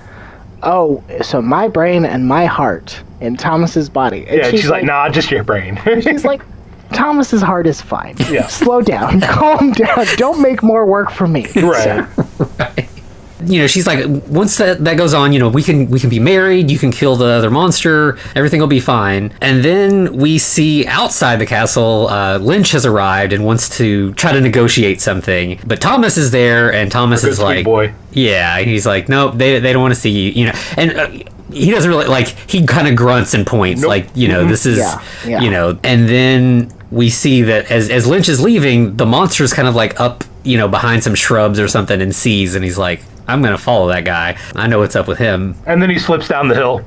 oh, so my brain and my heart in Thomas's body. And Yeah, she's like, nah, just your brain. She's like, Thomas's heart is fine. Yeah. Slow down. Calm down. Don't make more work for me. Right. Right. You know, she's like, once that goes on, you know, we can be married, you can kill the other monster, everything will be fine. And then we see outside the castle, Lynch has arrived and wants to try to negotiate something. But Thomas is there, and Thomas is sweet like, boy. yeah, he's like, nope, they don't want to see you, you know. And he doesn't really, like, he kind of grunts and points, Nope. like, you know, this is, Yeah. you know. And then we see that as Lynch is leaving, the monster's kind of like up, you know, behind some shrubs or something and sees, and he's like, I'm gonna follow that guy. I know what's up with him. And then he slips down the hill.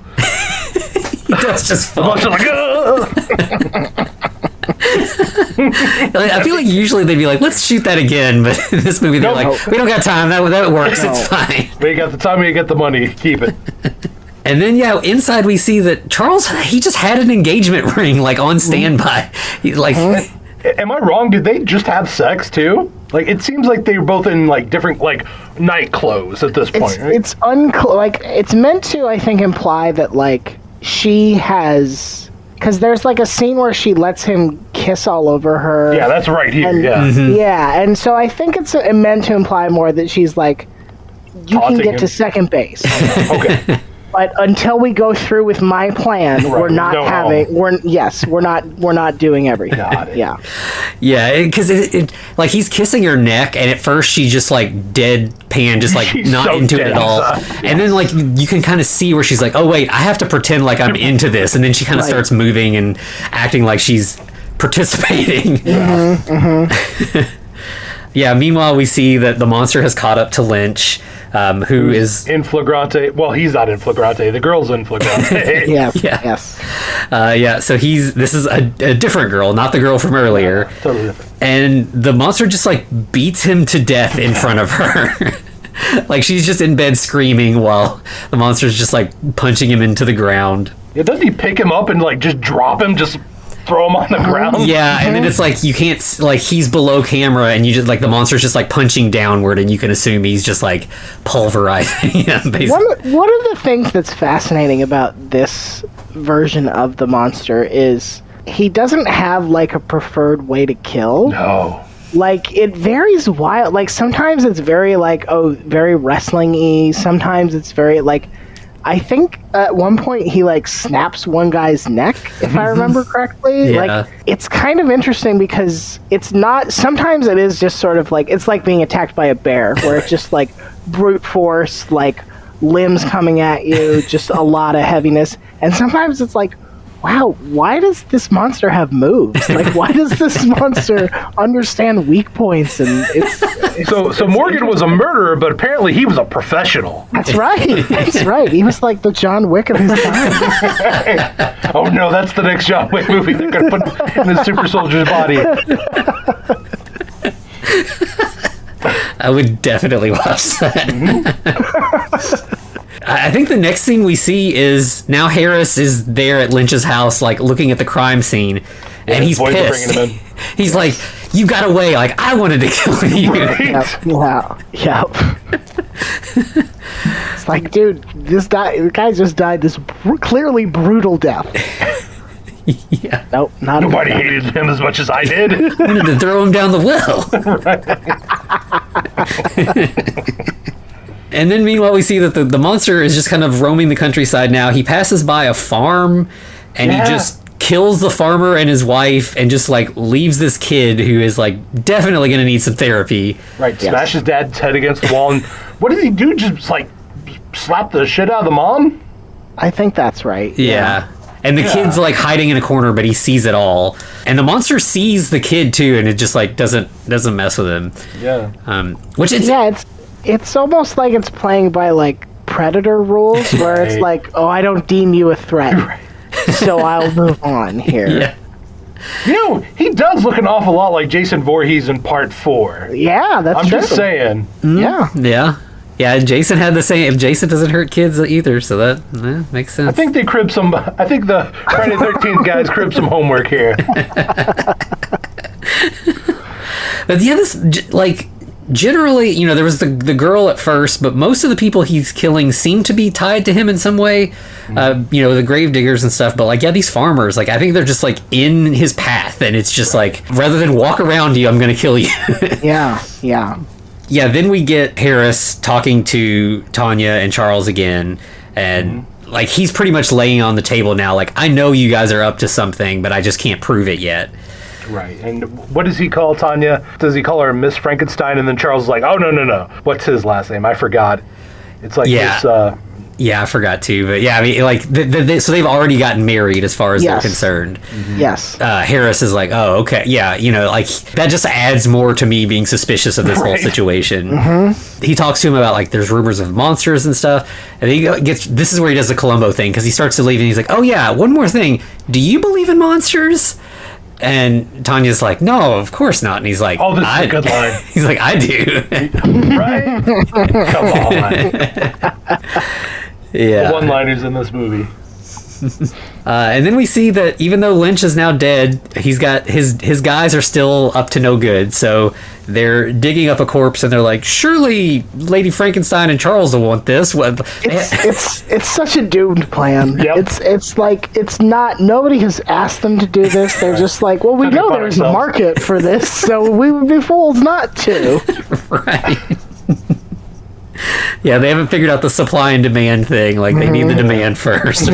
He does just The fall. monster's like, ugh! Like, I feel like usually they'd be like, let's shoot that again, but in this movie they're Nope. like, we don't got time. That works. It's fine. We got the time, we get the money, keep it. And then yeah, inside we see that Charles, he just had an engagement ring like on standby. He's like, Am I wrong? Did they just have sex too? Like, it seems like they were both in like different like night clothes at this point. Right? It's unclear. Like, it's meant to, I think, imply that like she has, because there's like a scene where she lets him kiss all over her. Yeah, that's right here. And, Yeah. Yeah, and so I think it's meant to imply more that she's like, you Taunting can get him. to second base. Okay. But until we go through with my plan, Right, we're not no. having. We're not doing everything. Got it. Yeah. yeah, because it like he's kissing her neck, and at first she's just like deadpan, just like She's not so into it dead at all. inside. And then like you can kind of see where she's like, oh wait, I have to pretend like I'm into this, and then she kind of Right. starts moving and acting like she's participating. Yeah. Meanwhile, we see that the monster has caught up to Lynch, who is In flagrante. Well, he's not in flagrante. The girl's in flagrante. Yes. Yeah. Yes. yeah. So this is a different girl, not the girl from earlier. Totally different. And the monster just like beats him to death in front of her. Like she's just in bed screaming while the monster's just like punching him into the ground. Yeah, doesn't he pick him up and like just drop him, just throw him on the ground? Yeah, and then it's like you can't like he's below camera and you just like the monster's just like punching downward and you can assume he's just like pulverizing him basically. One of the things that's fascinating about this version of the monster is he doesn't have like a preferred way to kill. No. Like, it varies wild. Like, sometimes it's very like, oh, very wrestling-y. Sometimes it's very like, I think at one point he like snaps one guy's neck, if I remember correctly. Yeah. Like, it's kind of interesting because it's not, sometimes it is just sort of like, it's like being attacked by a bear, where it's just like brute force, like limbs coming at you, just a lot of heaviness. And sometimes it's like, wow, why does this monster have moves? Like, why does this monster understand weak points? And So Morgan was a murderer, but apparently he was a professional. that's right. That's right. He was like the John Wick of his time. Oh no, that's the next John Wick movie they're going to put in the super soldier's body. I would definitely watch that. I think the next thing we see is now Harris is there at Lynch's house, like looking at the crime scene, and he's boys are pissed. bringing him He's like, "You got away! Like I wanted to kill you." Yep. Yep. It's like, dude, the guy just died this clearly brutal death. Yeah, Nope, not Nobody a hated him as much as I did. I wanted to throw him down the well. And then meanwhile we see that the monster is just kind of roaming the countryside now. He passes by a farm and he just kills the farmer and his wife and just like leaves this kid who is like definitely going to need some therapy. Right, smash his dad's head against the wall. And what did he do? Just like slap the shit out of the mom? I think that's right. Yeah. And the kid's like hiding in a corner, but he sees it all. And the monster sees the kid too, and it just like doesn't mess with him. Yeah. Which it's It's almost like it's playing by like Predator rules, where it's Right. like, oh, I don't deem you a threat, so I'll move on here. yeah. He does look an awful lot like Jason Voorhees in Part 4. Yeah, that's I'm true. just saying. Yeah. Yeah, and Jason had the same. Jason doesn't hurt kids either, so that makes sense. I think they cribbed some. I think the Friday the 13th guys cribbed some homework here. But yeah, this generally, there was the girl at first, but most of the people he's killing seem to be tied to him in some way. The grave diggers and stuff. But these farmers, I think they're just in his path, and it's just rather than walk around you, I'm gonna kill you. Yeah. Yeah, then we get Harris talking to Tanya and Charles again, and he's pretty much laying on the table now, I know you guys are up to something, but I just can't prove it yet. Right, and what does he call Tanya? Does he call her Miss Frankenstein? And then Charles is like, oh, no. What's his last name? I forgot. It's this... Yeah, I forgot too, but yeah, I mean, so they've already gotten married as far as they're concerned. Yes. Harris is like, oh, okay, yeah, that just adds more to me being suspicious of this whole situation. He talks to him about there's rumors of monsters and stuff, and this is where he does the Columbo thing, because he starts to leave and he's like, oh yeah, one more thing, do you believe in monsters? And Tanya's like, no, of course not. And he's like, oh, this is a good line. He's like, I do. Right? Come on. Yeah. The one-liners in this movie. And then we see that even though Lynch is now dead, he's got his guys are still up to no good. So they're digging up a corpse, and they're like, surely Lady Frankenstein and Charles will want this. It's such a doomed plan. Yep. It's not. Nobody has asked them to do this. They're just like, well, we know there's a market for this, so we would be fools not to. Right. Yeah, they haven't figured out the supply and demand thing. They need the demand first.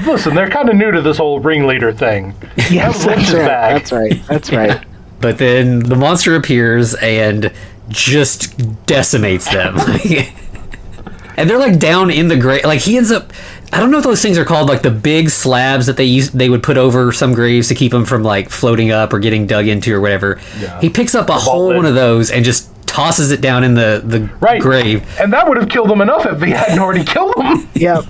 Listen, they're kind of new to this whole ringleader thing. Yes, that's right. But then the monster appears and just decimates them. And they're down in the grave. He ends up... I don't know if those things are called, the big slabs that they would put over some graves to keep them from floating up or getting dug into or whatever. Yeah. He picks up a whole one of those and just tosses it down in the grave. And that would have killed them enough if he hadn't already killed them. Yep.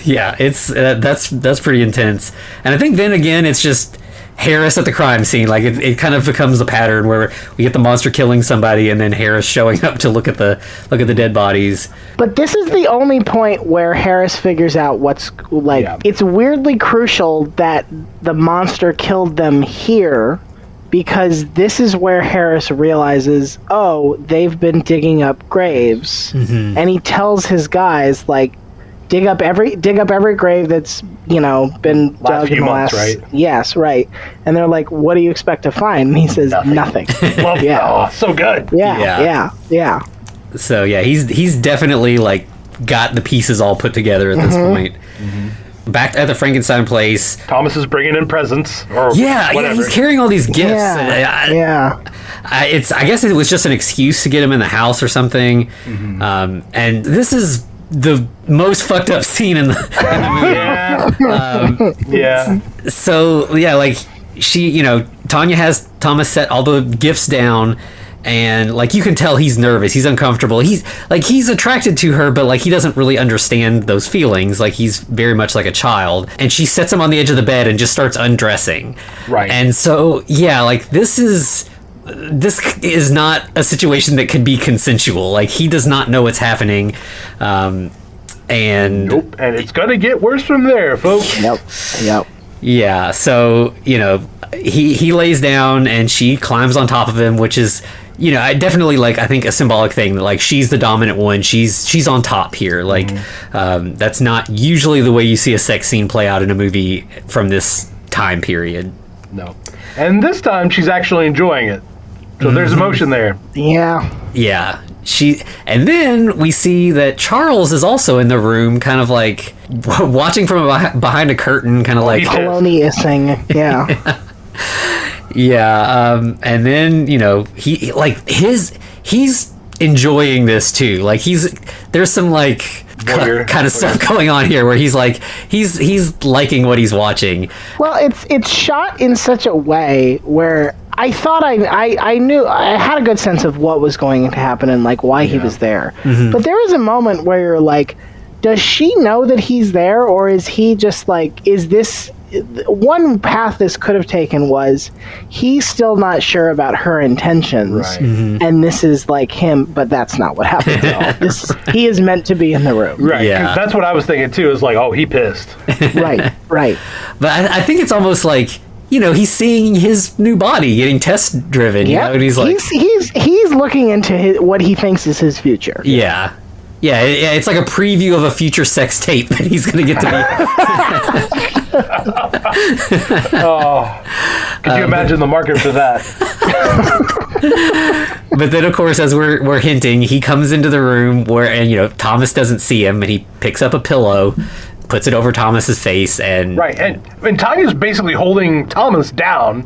Yeah, it's that's pretty intense. And I think then again, it's just Harris at the crime scene. It kind of becomes a pattern where we get the monster killing somebody and then Harris showing up to look at the dead bodies. But this is the only point where Harris figures out what's It's weirdly crucial that the monster killed them here, because this is where Harris realizes, oh, they've been digging up graves. And he tells his guys dig up every grave that's been dug in the last right? Yes, right. And they're like, what do you expect to find? And he says nothing. Love that. Oh, so good. Yeah. So yeah, he's definitely got the pieces all put together at this point. Back at the Frankenstein place, Thomas is bringing in presents. Or whatever. He's carrying all these gifts. I guess it was just an excuse to get him in the house or something. And this is the most fucked up scene in the movie. So yeah, she, Tanya has Thomas set all the gifts down, and you can tell he's nervous, he's uncomfortable, he's attracted to her, but he doesn't really understand those feelings. He's very much like a child, and she sets him on the edge of the bed and just starts undressing. Right. And so yeah, this is not a situation that could be consensual. He does not know what's happening. And nope. And it's gonna get worse from there, folks. Yep. Yeah, so he lays down and she climbs on top of him, which is I definitely I think a symbolic thing that she's the dominant one, she's on top here. That's not usually the way you see a sex scene play out in a movie from this time period. No. And this time she's actually enjoying it. So there's emotion there. Yeah. And then we see that Charles is also in the room, kind of watching from behind a curtain, kind of poloniusing. Yeah. Yeah. And then, he's enjoying this too. There's some kind of stuff going on here where he's liking what he's watching. Well, it's shot in such a way where I thought I knew, I had a good sense of what was going to happen and why he was there. But there was a moment where you're does she know that he's there, or is he just like, is this one path this could have taken was he's still not sure about her intentions, Right. and this is like him, but that's not what happened at all. He is meant to be in the room. Right. Yeah. That's what I was thinking too. Is like, oh, he pissed. Right. But I think it's almost like, he's seeing his new body getting test driven. Yeah, And he's like, he's looking into what he thinks is his future. yeah. Yeah, it's like a preview of a future sex tape that he's going to get to be. Could you imagine the market for that? But then, of course, as we're hinting, he comes into the room and Thomas doesn't see him, and he picks up a pillow, puts it over Thomas's face, and Right, and Tanya's basically holding Thomas down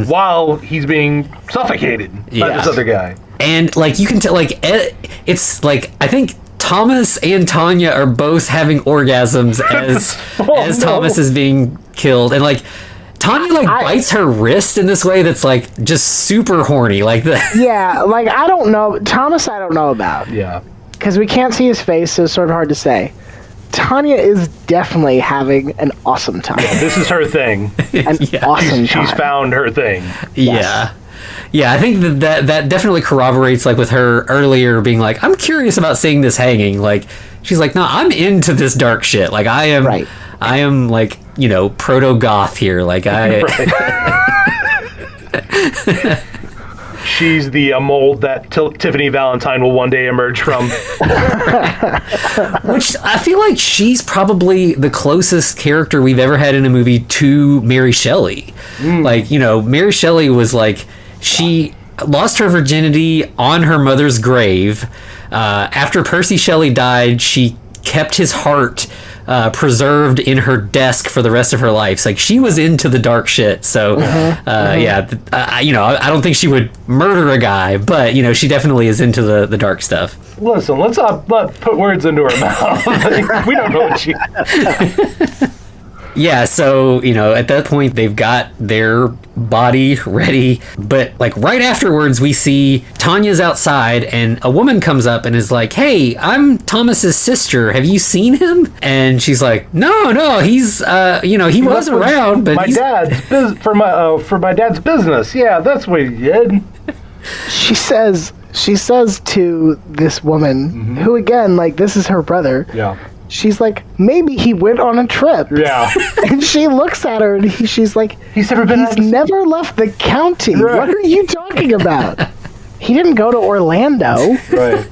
while he's being suffocated by Yeah. this other guy. And like you can tell, like it's like I think Thomas and Tanya are both having orgasms as Oh, no. Thomas is being killed, and like Tanya bites her wrist in this way that's like just super horny, like that. Yeah, like I don't know Thomas. I don't know about Yeah. because we can't see his face, so it's sort of hard to say. Tanya is definitely having an awesome time. This is her thing. An Yeah. awesome time. She's found her thing. Yeah. Yeah, I think that definitely corroborates, like, with her earlier being like, I'm curious about seeing this hanging. Like, she's like, no, I'm into this dark shit. Like, I am, Right. I am like, proto-goth here. Like, She's the mold that Tiffany Valentine will one day emerge from. which I feel like she's probably the closest character we've ever had in a movie to Mary Shelley. Like, Mary Shelley was like, she lost her virginity on her mother's grave. After Percy Shelley died, she kept his heart preserved in her desk for the rest of her life. So, like, she was into the dark shit. So, yeah, I don't think she would murder a guy, but she definitely is into the dark stuff. Listen, let's not put words into her mouth. We don't know what she. Yeah, so, at that point, they've got their body ready. But, like, right afterwards, we see Tanya's outside, and a woman comes up and is like, hey, I'm Thomas's sister. Have you seen him? And she's like, no, he's, he was around, but my he's... for my dad's business. Yeah, that's what he did. She says to this woman, who again, like, this is her brother. Yeah. She's like, maybe he went on a trip. Yeah. And she looks at her and she's like, He's never been. he's never left the county. Right. What are you talking about? He didn't go to Orlando. Right.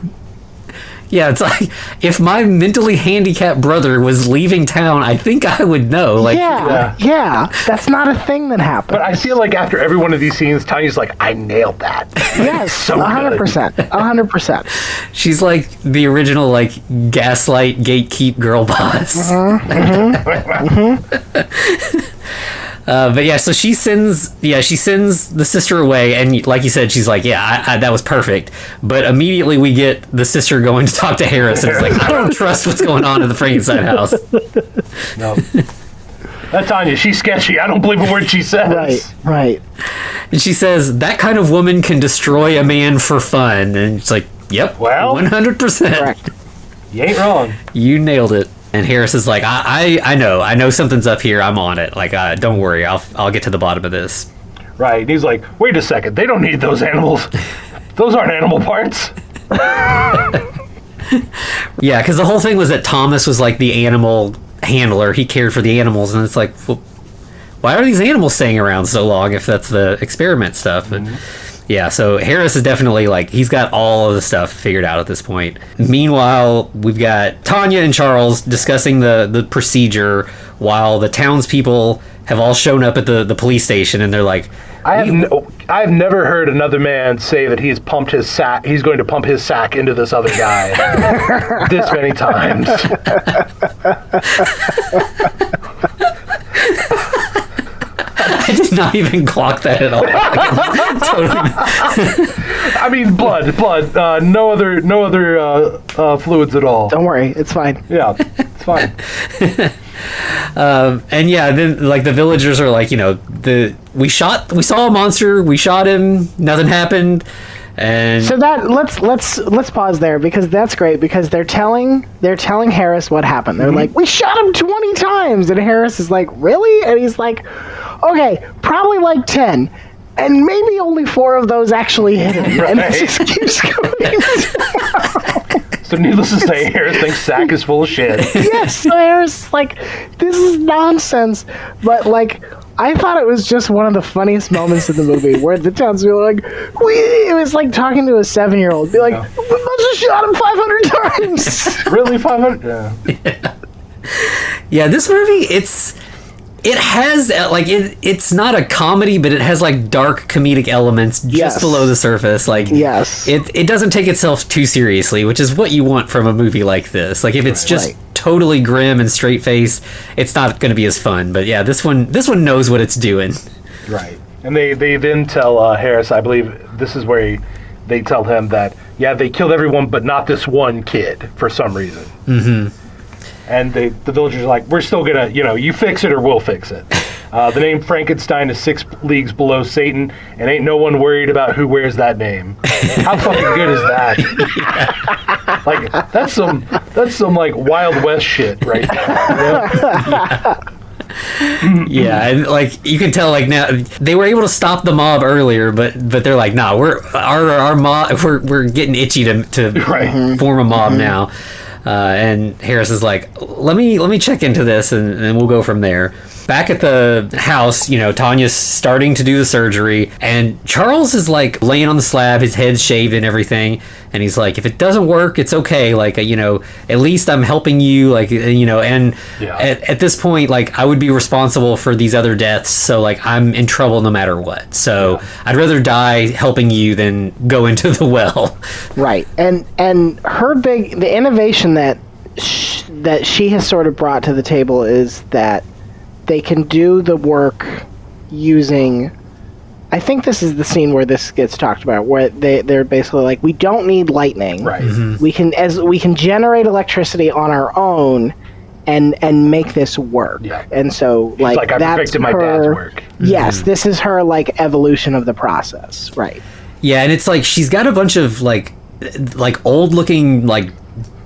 Yeah, it's like, if my mentally handicapped brother was leaving town, I think I would know. Like, Yeah. That's not a thing that happened. But I feel like after every one of these scenes, Tanya's like, I nailed that. Yes, So 100%. 100%. she's like the original, like, gaslight, gatekeep girl boss. But yeah, so she sends the sister away, and like you said, she's like, yeah, that was perfect. But immediately we get the sister going to talk to Harris, and it's like, I don't trust what's going on in the Frankenstein house. No. That's Tanya. She's sketchy. I don't believe a word she says. Right. And she says, that kind of woman can destroy a man for fun. And it's like, yep, Well, 100%. Correct. You ain't wrong. You nailed it. And Harris is like, I know something's up here. I'm on it. Like, don't worry, I'll get to the bottom of this. Right. And he's like, wait a second. They don't need those animals. Those aren't animal parts. Yeah, because the whole thing was that Thomas was like the animal handler. He cared for the animals, and it's like, well, why are these animals staying around so long if that's the experiment stuff? But, yeah, so Harris is definitely like, he's got all of the stuff figured out at this point. Meanwhile, we've got Tanya and Charles discussing the procedure while the townspeople have all shown up at the police station, and they're like, I've never heard another man say that he's pumped his sack. He's going to pump his sack into this other guy this many times. I did not even clock that at all. Totally. I mean, blood. No other fluids at all. Don't worry. It's fine. Yeah, it's fine. And yeah, then like the villagers are like, we saw a monster, we shot him, nothing happened. And So that let's pause there, because that's great, because they're telling Harris what happened. They're like, we shot him 20 times, and Harris is like, really? And he's like, okay, probably like 10, and maybe only 4 of those actually hit him. And it just keeps going. So needless to say, Harris thinks Sack is full of shit. Yes, so Harris is like, this is nonsense, but like, I thought it was just one of the funniest moments in the movie where the townspeople were like, it was like talking to a 7-year-old. Be like, we must have shot him 500 times. Really, 500? Yeah. yeah, this movie, it has like it's not a comedy, but it has like dark comedic elements just Yes. below the surface. Like, Yes. it doesn't take itself too seriously, which is what you want from a movie like this. Like, if it's just Right. totally grim and straight faced, it's not going to be as fun. But yeah, this one knows what it's doing. Right. And they then tell Harris, I believe this is where they tell him that, yeah, they killed everyone, but not this one kid for some reason. Mm-hmm. And the villagers are like, we're still going to, you fix it or we'll fix it. The name Frankenstein is 6 leagues below Satan, and ain't no one worried about who wears that name. How fucking good is that? Like, that's some like Wild West shit right there. Yeah, and like you can tell, like now they were able to stop the mob earlier, but they're like, nah, our mob, we're getting itchy to Right. form a mob now. And Harris is like, let me check into this, and we'll go from there. Back at the house, Tanya's starting to do the surgery, and Charles is like laying on the slab, his head's shaved and everything, and he's like, if it doesn't work, it's okay. Like, at least I'm helping you. Like, and Yeah. at this point, like, I would be responsible for these other deaths, so like I'm in trouble no matter what. So I'd rather die helping you than go into the well. Right. And the innovation that she has sort of brought to the table is that they can do the work using, I think this is the scene where this gets talked about, where they're basically like, we don't need lightning. Right. We can generate electricity on our own and make this work. Yeah. And so Like, I that's perfected my dad's work. Yes, this is her like evolution of the process. Right. Yeah, and it's like she's got a bunch of like old looking like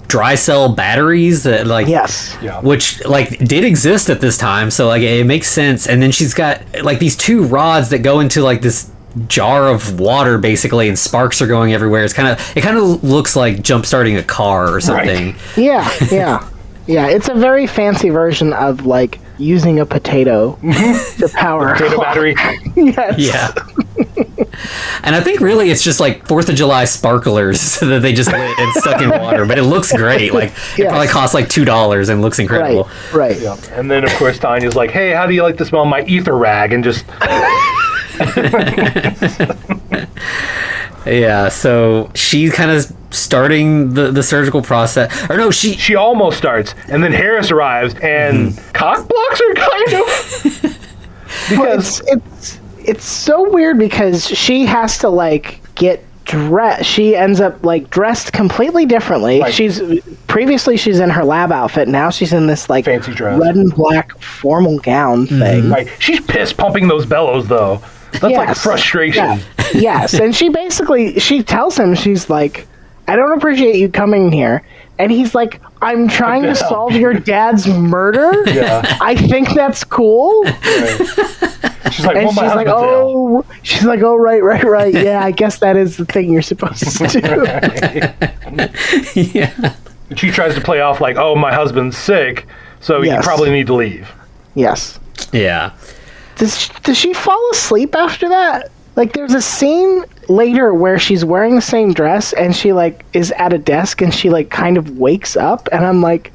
dry cell batteries that like Yes. Yeah. which like did exist at this time, so like it makes sense. And then she's got like these 2 rods that go into like this jar of water basically, and sparks are going everywhere. It kind of looks like jump starting a car or something. Right. Yeah. It's a very fancy version of like using a potato to power a Potato clock. battery. Yes. Yeah. And I think really it's just like 4th of July sparklers that they just lit and stuck in water, but it looks great. Like it Yes. probably costs like $2 and looks incredible. Right. Yeah. And then, of course, Tanya's like, hey, how do you like to smell my ether rag? And just... Yeah, so she's kind of starting the surgical process. Or no, She almost starts, and then Harris arrives and cock blocks her, kind of. Because It's so weird because she has to like get dressed. She ends up like dressed completely differently. Right. She's in her lab outfit. Now she's in this like Fancy dress. red and black formal gown thing. like, she's pissed pumping those bellows, though. That's like Yes. frustration. Yeah. Yes, and she tells him, she's like, I don't appreciate you coming here. And he's like, I'm trying to What the hell? solve your dad's murder? Yeah. I think that's cool. Right. She's like, And well, my she's like, husband's ill. right. Yeah, I guess that is the thing you're supposed to do. yeah. And she tries to play off like, oh, my husband's sick, so you Yes. probably need to leave. Yes. Yeah. Does she fall asleep after that? Like, there's a scene later where she's wearing the same dress and she, like, is at a desk and she, like, kind of wakes up. And I'm like,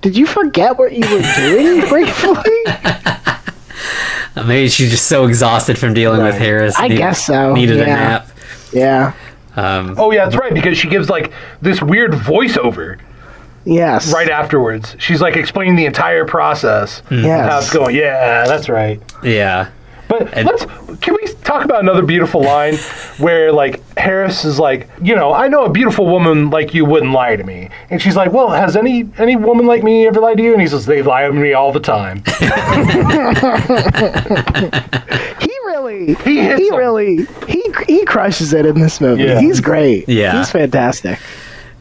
did you forget what you were doing briefly? Maybe she's just so exhausted from dealing with Harris. I guess so, Needed a yeah. nap. Yeah. Oh, yeah, that's right, because she gives, like, this weird voiceover Yes. right afterwards. She's, like, explaining the entire process. Yes. How it's going. Yeah, that's right. Yeah. But can we talk about another beautiful line where, like, Harris is like, I know a beautiful woman like you wouldn't lie to me. And she's like, well, has any woman like me ever lied to you? And he says, they lie to me all the time. He he crushes it in this movie. Yeah. He's great. Yeah. He's fantastic.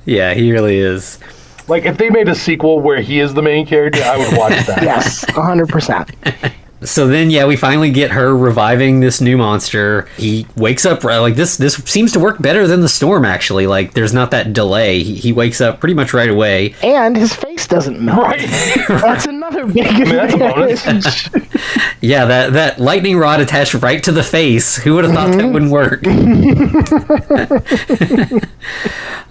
Yeah, he really is. Like, if they made a sequel where he is the main character, I would watch that. Yes, 100%. So then, yeah, we finally get her reviving this new monster. He wakes up, like, this seems to work better than the storm, actually. Like, there's not that delay. He wakes up pretty much right away. And his face doesn't melt. Right. That's another big that's a bonus. Yeah, that lightning rod attached right to the face. Who would have thought that wouldn't work?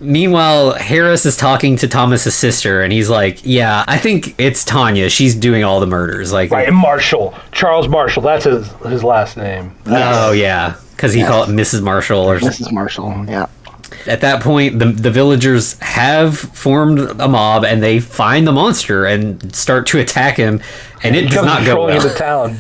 Meanwhile, Harris is talking to Thomas's sister, and he's like, yeah, I think it's Tanya. She's doing all the murders. Like, Right, and Marshall. Charles Marshall, that's his last name. oh, yeah, because he called it Mrs. Marshall or something. Mrs. Marshall, yeah. At that point, the villagers have formed a mob, and they find the monster and start to attack him, and it does not go well. Into town.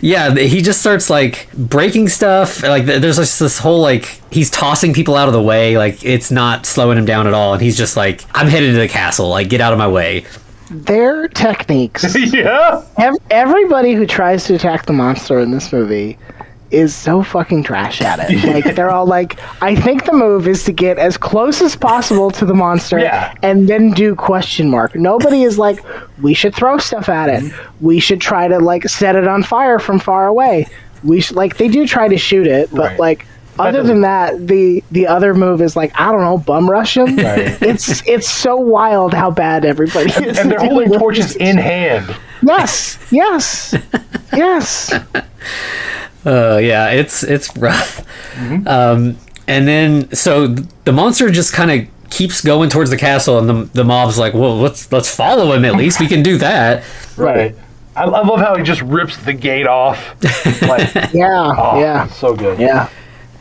Yeah, he just starts, like, breaking stuff. Like, there's just this whole, like, he's tossing people out of the way. Like, it's not slowing him down at all, and he's just like, I'm headed to the castle. Like, get out of my way. Their techniques. Yeah. Everybody who tries to attack the monster in this movie is so fucking trash at it. Like, they're all like, I think the move is to get as close as possible to the monster and then do question mark. Nobody is like, we should throw stuff at it. We should try to, like, set it on fire from far away. We should, like, they do try to shoot it, but like, other than that, the other move is like, I don't know, bum rush him. Right. It's so wild how bad everybody is. And they're holding torches in hand. Yes. Yeah, it's rough. And then, so the monster just kind of keeps going towards the castle, and the mob's like, well, let's follow him at least. We can do that. Right. I love how he just rips the gate off. Like, so good. Yeah.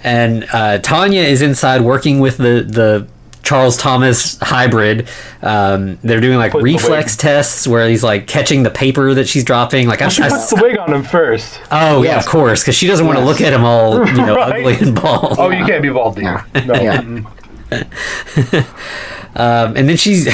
And Tanya is inside working with the Charles Thomas hybrid. They're doing, like, reflex tests where he's, like, catching the paper that she's dropping. Like, she puts the wig on him first. Oh, yeah, of course, because she doesn't want to look at him all, ugly and bald. Oh, you can't be bald, dear. No. And then she's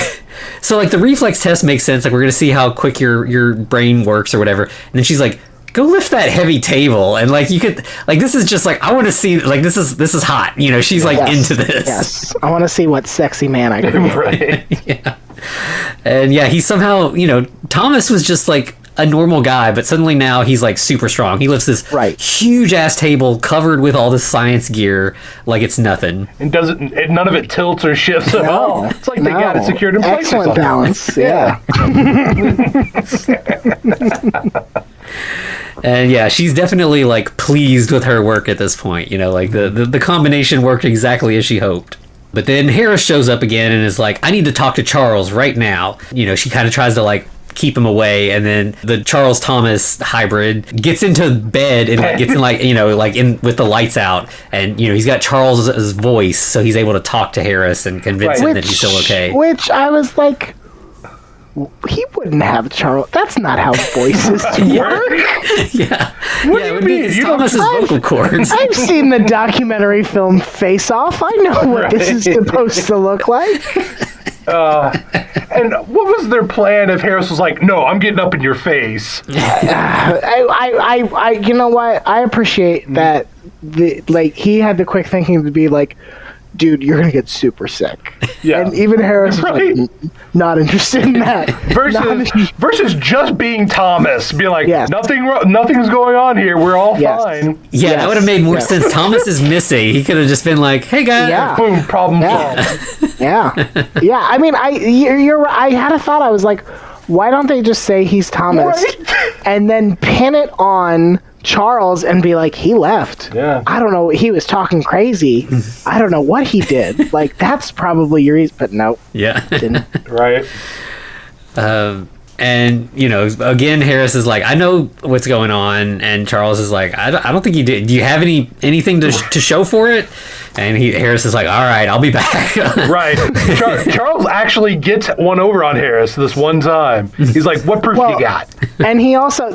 so, like, the reflex test makes sense. Like, we're gonna see how quick your brain works or whatever. And then she's like, go lift that heavy table. And, like, you could, like, this is just like, I want to see, like, this is hot. She's like into this. Yes. I want to see what sexy man I can be. Right. Yeah. And yeah, he somehow, Thomas was just like a normal guy, but suddenly now he's, like, super strong. He lifts this huge ass table covered with all this science gear like it's nothing. And none of it tilts or shifts at all. It's like they got it secured in place. Excellent balance. Yeah. And yeah, she's definitely, like, pleased with her work at this point. Like, the combination worked exactly as she hoped. But then Harris shows up again and is like, I need to talk to Charles right now. She kind of tries to, like, keep him away, and then the Charles Thomas hybrid gets into bed and, like, gets in, like, like, in with the lights out, and he's got Charles's voice, so he's able to talk to Harris and convince him that he's still okay. Which I was like, he wouldn't have Charles. That's not how voices work. Yeah. What do you mean? It's Thomas's vocal cords. I've seen the documentary film Face Off. I know what this is supposed to look like. And what was their plan if Harris was like, no, I'm getting up in your face? I you know what? I appreciate that. He had the quick thinking to be like, dude, you're gonna get super sick. Yeah. And even Harris was like, not interested in that. Versus just being Thomas, being like, nothing's going on here. We're all fine. Yeah, that would have made more sense. Thomas is missing. He could have just been like, hey guys, boom, problem solved. Yeah. I mean, you're right. I had a thought. I was like, why don't they just say he's Thomas and then pin it on Charles and be like, he left. Yeah. I don't know. He was talking crazy. I don't know what he did. Like, that's probably your reason. But no. Yeah. Didn't. Right. And, again, Harris is like, I know what's going on. And Charles is like, I don't think you did. Do you have anything to show for it? And Harris is like, all right, I'll be back. Right. Charles actually gets one over on Harris this one time. He's like, what proof you got? And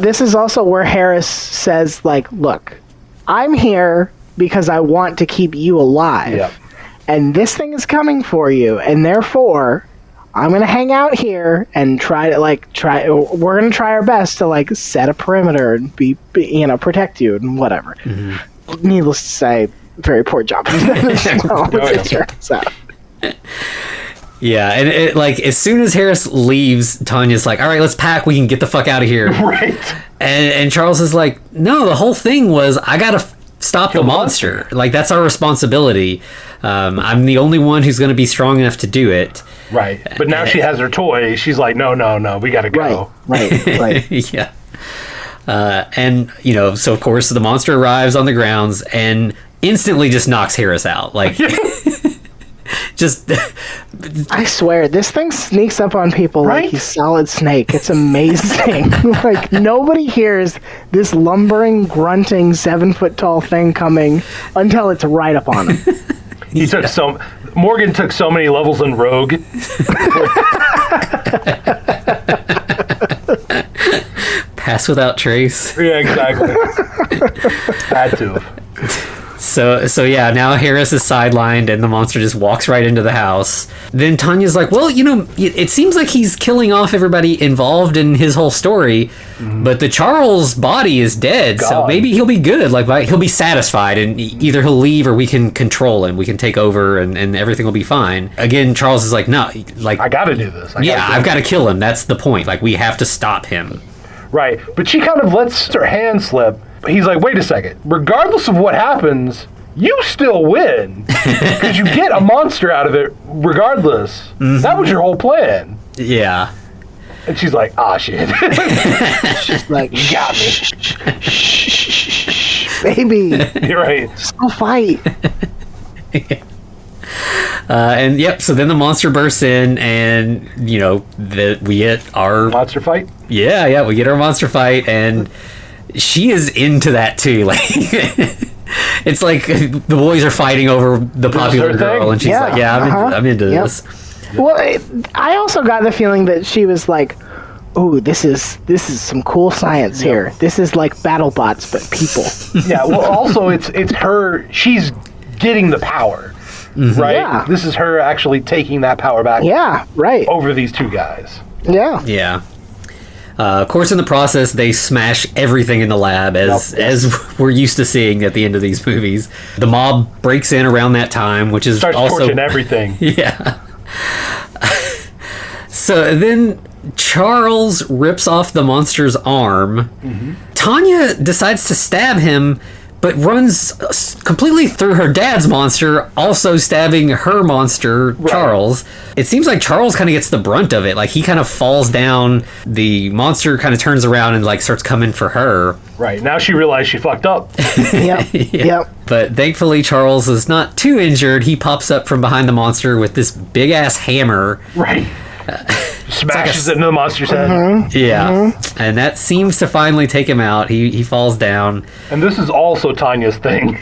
this is also where Harris says, like, look, I'm here because I want to keep you alive. Yep. And this thing is coming for you. And therefore, I'm gonna hang out here and we're gonna try our best to like set a perimeter and be protect you and whatever. Needless to say, very poor job. So. Yeah, and it, like as soon as Harris leaves, Tanya's like, "All right, let's pack. We can get the fuck out of here." Right. And Charles is like, "No, the whole thing was I gotta stop the monster. Like that's our responsibility. I'm the only one who's going to be strong enough to do it." Right. But now she has her toy. She's like, no, we gotta go. Right. Yeah. And so of course the monster arrives on the grounds and instantly just knocks Harris out. Like. Just I swear this thing sneaks up on people right? like he's Solid Snake. It's amazing. Like nobody hears this lumbering, grunting, 7-foot-tall thing coming until it's right up on him. Morgan took so many levels in Rogue. Pass without trace. Yeah, exactly. Had to. So yeah, now Harris is sidelined and the monster just walks right into the house. Then Tanya's like, well, it seems like he's killing off everybody involved in his whole story, but the Charles body is dead, so maybe he'll be good. Like he'll be satisfied and either he'll leave or we can control him. We can take over and everything will be fine. Again, Charles is like, no, like... I gotta do this. I've got to kill him. That's the point. Like, we have to stop him. Right, but she kind of lets her hand slip. He's like, wait a second. Regardless of what happens, you still win. Because you get a monster out of it regardless. That was your whole plan. Yeah. And she's like, shit. She's like, you got me. Shh, baby. You're right. Just go fight. And yep, so then the monster bursts in and, we get our... Monster fight? Yeah, we get our monster fight and... She is into that too. Like, it's like the boys are fighting over the popular girl, and she's like, I'm into this. Well, I also got the feeling that she was like, "Oh, this is some cool science here. This is like battle bots, but people." Yeah. Well, also it's her. She's getting the power, right? Yeah. This is her actually taking that power back. Yeah. Right. Over these two guys. Yeah. Yeah. Of course, in the process, they smash everything in the lab, as we're used to seeing at the end of these movies. The mob breaks in around that time, which is starts also... torching everything. Yeah. So then Charles rips off the monster's arm. Tanya decides to stab him, but runs completely through her dad's monster, also stabbing her monster, Charles. It seems like Charles kind of gets the brunt of it. Like, he kind of falls down. The monster kind of turns around and, like, starts coming for her. Right. Now she realized she fucked up. Yep. But thankfully, Charles is not too injured. He pops up from behind the monster with this big-ass hammer. Right. Smashes it into the monster's head. Yeah. And that seems to finally take him out. He falls down. And this is also Tanya's thing.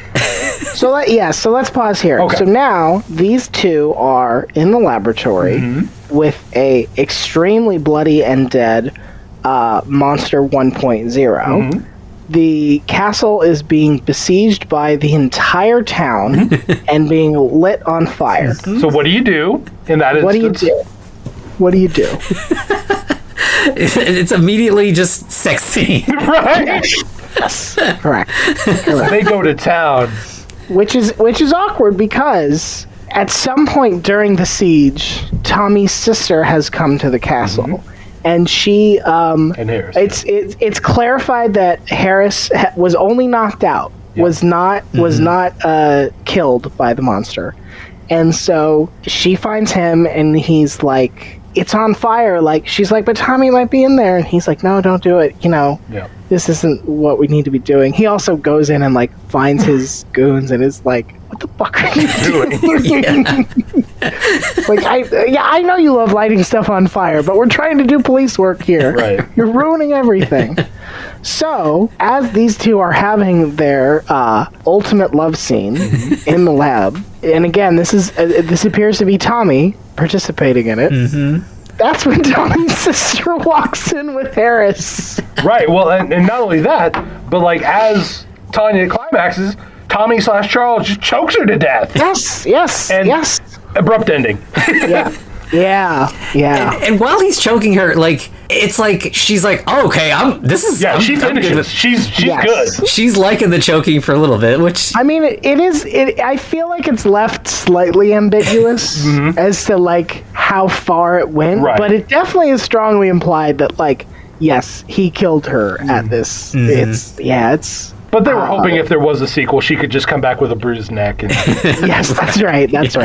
So let's pause here. Okay. So now these two are in the laboratory with a extremely bloody and dead monster 1.0. The castle is being besieged by the entire town and being lit on fire. So what do you do in that instance? What do you do? It's immediately just sex scene. Right. Yes. Correct. They go to town. Which is awkward because at some point during the siege, Tommy's sister has come to the castle. And she and Harris. It's clarified that Harris was only knocked out, was not killed by the monster. And so she finds him and he's like, it's on fire. Like, she's like, but Tommy might be in there. And he's like, no, don't do it. This isn't what we need to be doing. He also goes in and like finds his goons and is like, what the fuck are you doing? Like, I know you love lighting stuff on fire, but we're trying to do police work here. Right. You're ruining everything. So, as these two are having their ultimate love scene in the lab, and again, this appears to be Tommy participating in it. That's when Tommy's sister walks in with Harris. Right. Well, and not only that, but like as Tanya climaxes, Tommy/Charles just chokes her to death. Yes. Abrupt ending. Yeah. Yeah. And while he's choking her, like, it's like she's like, oh, okay, she finishes. She's good. She's liking the choking for a little bit, which I mean, I feel like it's left slightly ambiguous as to like how far it went, but it definitely is strongly implied that like, yes, he killed her at this. It's. But they were hoping if there was a sequel, she could just come back with a bruised neck. And yes, that's right. That's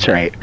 right.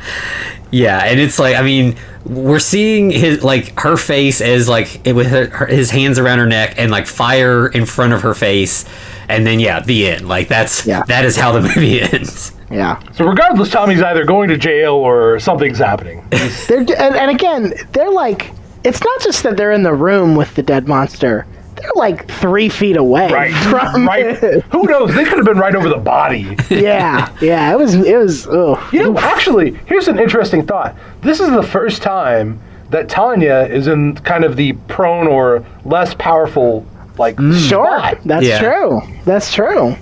Yeah, and it's like, I mean, we're seeing her face as like with his hands around her neck and like fire in front of her face, and then the end. Like that is how the movie ends. Yeah. So regardless, Tommy's either going to jail or something's happening. And again, they're like, it's not just that they're in the room with the dead monster. They're like 3 feet away from it. Who knows? They could have been right over the body. Yeah. It was. Ugh. You know, actually, here's an interesting thought. This is the first time that Tanya is in kind of the prone or less powerful, like, spot. That's true.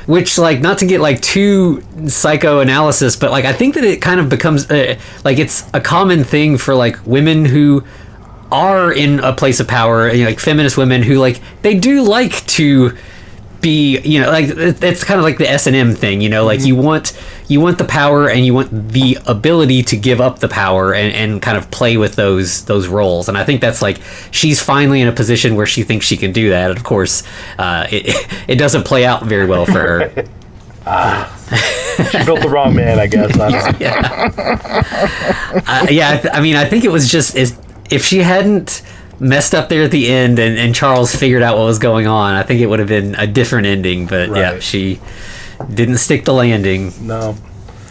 Which, like, not to get like too psychoanalysis, but like I think that it kind of becomes like it's a common thing for like women who are in a place of power, like feminist women who like they do like to be, like it's kind of like the S&M thing, like you want the power and you want the ability to give up the power and kind of play with those roles. And I think that's like she's finally in a position where she thinks she can do that. And of course, it doesn't play out very well for her. She built the wrong man, I guess. I mean, I think it was just if she hadn't messed up there at the end and Charles figured out what was going on, I think it would have been a different ending. But she didn't stick the landing. No.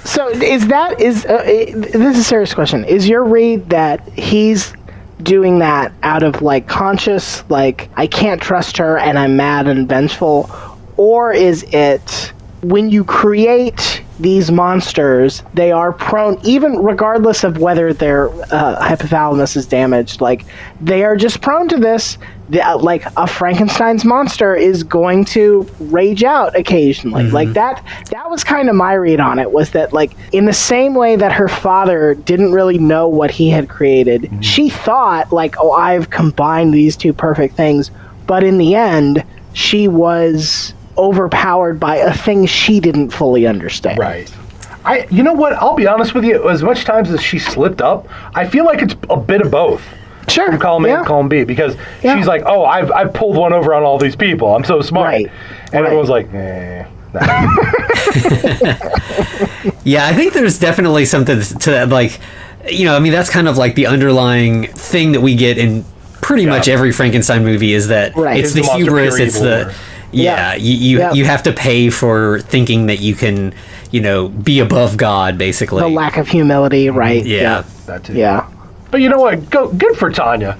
So this is a serious question. Is your read that he's doing that out of like conscious, like I can't trust her and I'm mad and vengeful, or is it when you create these monsters, they are prone, even regardless of whether their hypothalamus is damaged, like they are just prone to this. Like a Frankenstein's monster is going to rage out occasionally. Like that was kind of my read on it, was that like in the same way that her father didn't really know what he had created, she thought like, oh, I've combined these two perfect things, but in the end she was overpowered by a thing she didn't fully understand. Right. You know what? I'll be honest with you. As much times as she slipped up, I feel like it's a bit of both. Sure. From column A and column B, because she's like, oh, I've pulled one over on all these people. I'm so smart. Right. And everyone's like, nah. Yeah, I think there's definitely something to that. Like, I mean, that's kind of like the underlying thing that we get in pretty much every Frankenstein movie is that it's the hubris, it's the... you have to pay for thinking that you can, be above God, basically. The lack of humility, right? Yeah. That too. Yeah. But you know what? Good for Tanya.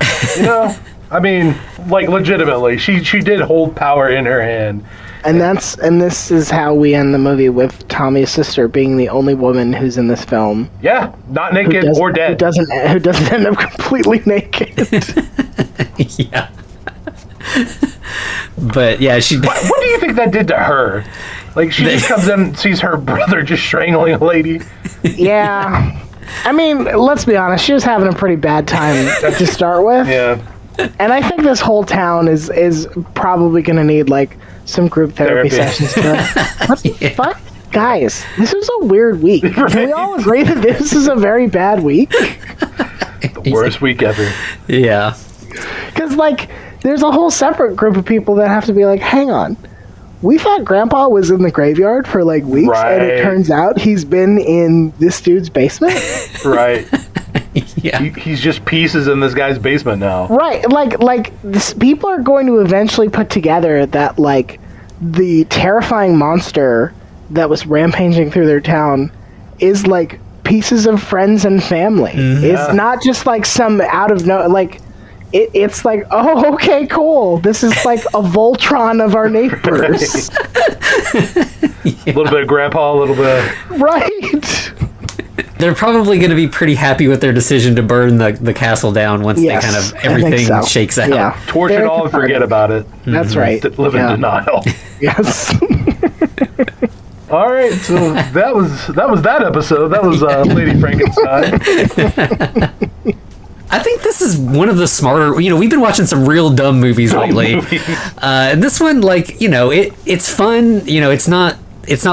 I mean, like legitimately, she did hold power in her hand. And this is how we end the movie, with Tommy's sister being the only woman who's in this film. Yeah, not naked or dead. Who doesn't end up completely naked. Yeah. But yeah, what do you think that did to her? Like, she just comes in and sees her brother just strangling a lady. Yeah. I mean, let's be honest, she was having a pretty bad time to start with. Yeah. And I think this whole town is probably going to need, like, some group therapy sessions. What the fuck? Guys, this was a weird week. Can we all agree that this is a very bad week? The worst week ever. Yeah. Because, like, there's a whole separate group of people that have to be like, hang on. We thought Grandpa was in the graveyard for, like, weeks, and it turns out he's been in this dude's basement? Right. Yeah. He's just pieces in this guy's basement now. Right. Like people are going to eventually put together that, like, the terrifying monster that was rampaging through their town is, like, pieces of friends and family. It's not just, like, some out of like... It's like, oh, okay, cool. This is like a Voltron of our neighbors. A little bit of Grandpa, a little bit. Right. They're probably going to be pretty happy with their decision to burn the castle down once they kind of everything shakes out. Yeah. Torch it all and forget about it. That's right. Live in denial. Yes. All right, so that was that episode. That was Lady Frankenstein. I think this is one of the smarter. We've been watching some real dumb movies lately, and this one, it's fun. It's not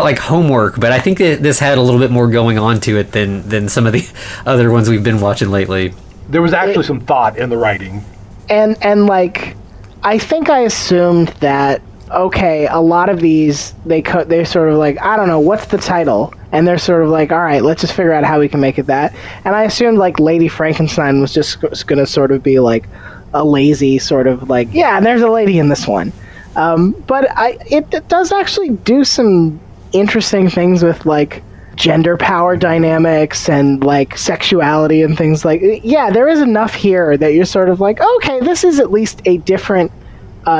like homework, but I think that this had a little bit more going on to it than some of the other ones we've been watching lately. There was actually some thought in the writing, and I think I assumed that. Okay, a lot of these they're sort of like, I don't know, what's the title, and they're sort of like, all right, let's just figure out how we can make it that. And I assumed like Lady Frankenstein was just going to sort of be like a lazy sort of like, yeah, and there's a lady in this one. But it does actually do some interesting things with like gender power dynamics and like sexuality and things like. Yeah, there is enough here that you're sort of like, okay, this is at least a different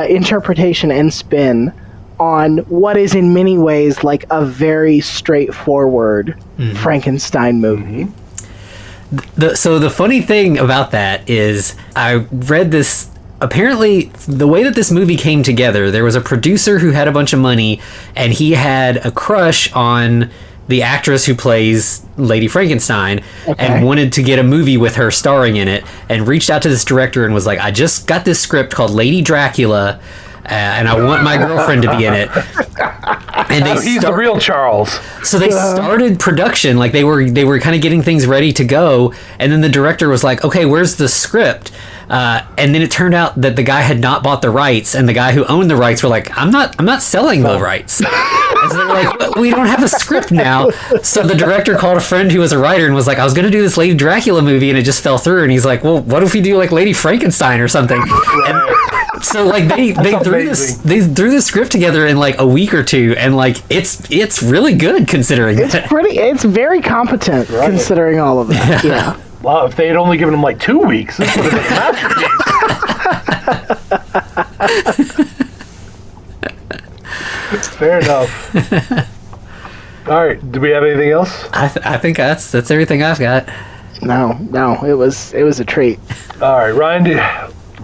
interpretation and spin on what is in many ways like a very straightforward Frankenstein movie. So the funny thing about that is I read this. Apparently, the way that this movie came together, there was a producer who had a bunch of money, and he had a crush on the actress who plays Lady Frankenstein, and wanted to get a movie with her starring in it, and reached out to this director and was like, I just got this script called Lady Dracula, and I want my girlfriend to be in it. And he's the real Charles. So they started production, like they were kind of getting things ready to go, and then the director was like, okay, where's the script? And then it turned out that the guy had not bought the rights, and the guy who owned the rights were like, I'm not selling the rights. And so they were like, we don't have a script now. So the director called a friend who was a writer and was like, I was going to do this Lady Dracula movie, and it just fell through. And he's like, well, what if we do like Lady Frankenstein or something? And so like they threw this script together in like a week or two, and like it's really good considering it's very competent considering all of that. Yeah. Wow, if they had only given him like 2 weeks, this would have been a masterpiece. Fair enough. All right, do we have anything else? I think that's everything I've got. No, it was a treat. All right, Ryan,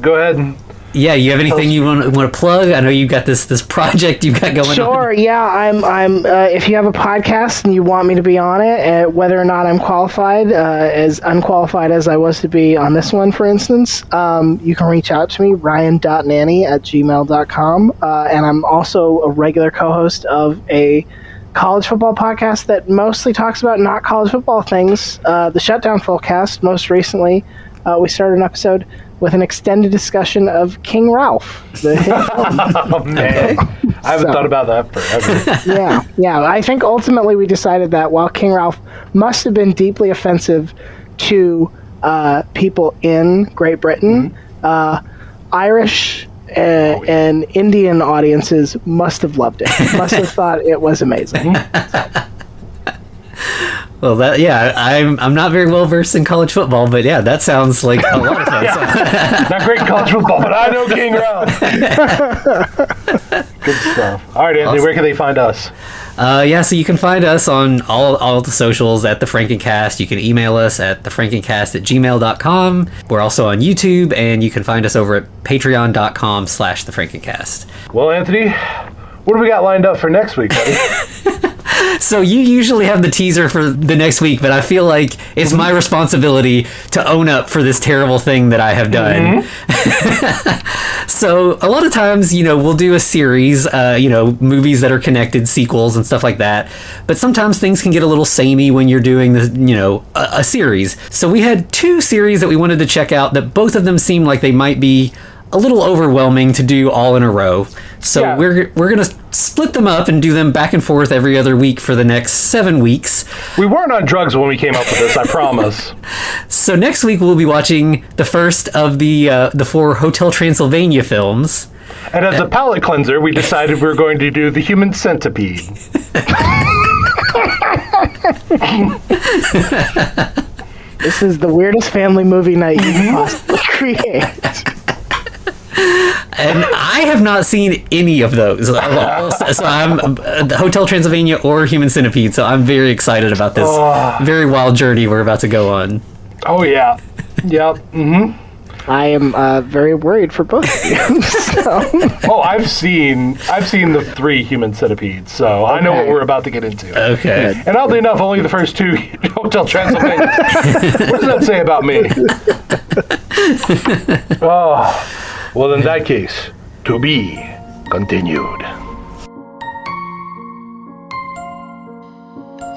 go ahead and. Yeah, you have anything you want to plug? I know you got this project you got going on. Sure, yeah. I'm. If you have a podcast and you want me to be on it, whether or not I'm qualified, as unqualified as I was to be on this one, for instance, you can reach out to me, ryan.nanny@gmail.com. And I'm also a regular co-host of a college football podcast that mostly talks about not college football things. The Shutdown Fullcast. Most recently, we started an episode with an extended discussion of King Ralph, the hit film. Oh, man. I haven't thought about that forever. Yeah. I think ultimately we decided that while King Ralph must have been deeply offensive to people in Great Britain, Irish and Indian audiences must have loved it. Must have thought it was amazing. Well, I'm not very well versed in college football, but yeah, that sounds like a lot of fun. Not great college football, but I know King Ralph. Good stuff. All right, Anthony, awesome. Where can they find us? So you can find us on all the socials at The Frankencast. You can email us at thefrankencast@gmail.com. We're also on YouTube, and you can find us over at patreon.com/thefrankencast. Well, Anthony, what do we got lined up for next week, buddy? So you usually have the teaser for the next week, but I feel like it's my responsibility to own up for this terrible thing that I have done. So a lot of times, we'll do a series, movies that are connected, sequels and stuff like that. But sometimes things can get a little samey when you're doing a series. So we had 2 series that we wanted to check out that both of them seemed like they might be a little overwhelming to do all in a row. So we're going to split them up and do them back and forth every other week for the next 7 weeks. We weren't on drugs when we came up with this, I promise. So next week we'll be watching the first of the 4 Hotel Transylvania films. And as a palate cleanser, we decided we were going to do The Human Centipede. This is the weirdest family movie night you can possibly create. And I have not seen any of those. So I'm Hotel Transylvania or Human Centipede. So I'm very excited about this very wild journey we're about to go on. Oh yeah, yep. I am very worried for both of you. So. Oh, I've seen the 3 human centipedes, so I know what we're about to get into. Okay. And oddly enough, only the first 2 Hotel Transylvania. What does that say about me? Oh, well, in that case, to be continued.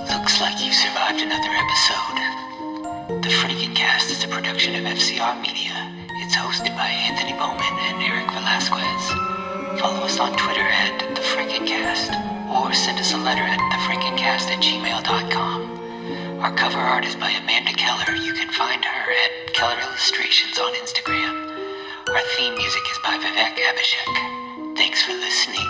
Looks like you survived another episode. The Frankencast is a production of FCR Media. It's hosted by Anthony Bowman and Eric Velasquez. Follow us on Twitter at The Frankencast, or send us a letter at thefrankencast@gmail.com. Our cover art is by Amanda Keller. You can find her at Keller Illustrations on Instagram. Our theme music is by Vivek Abhishek. Thanks for listening.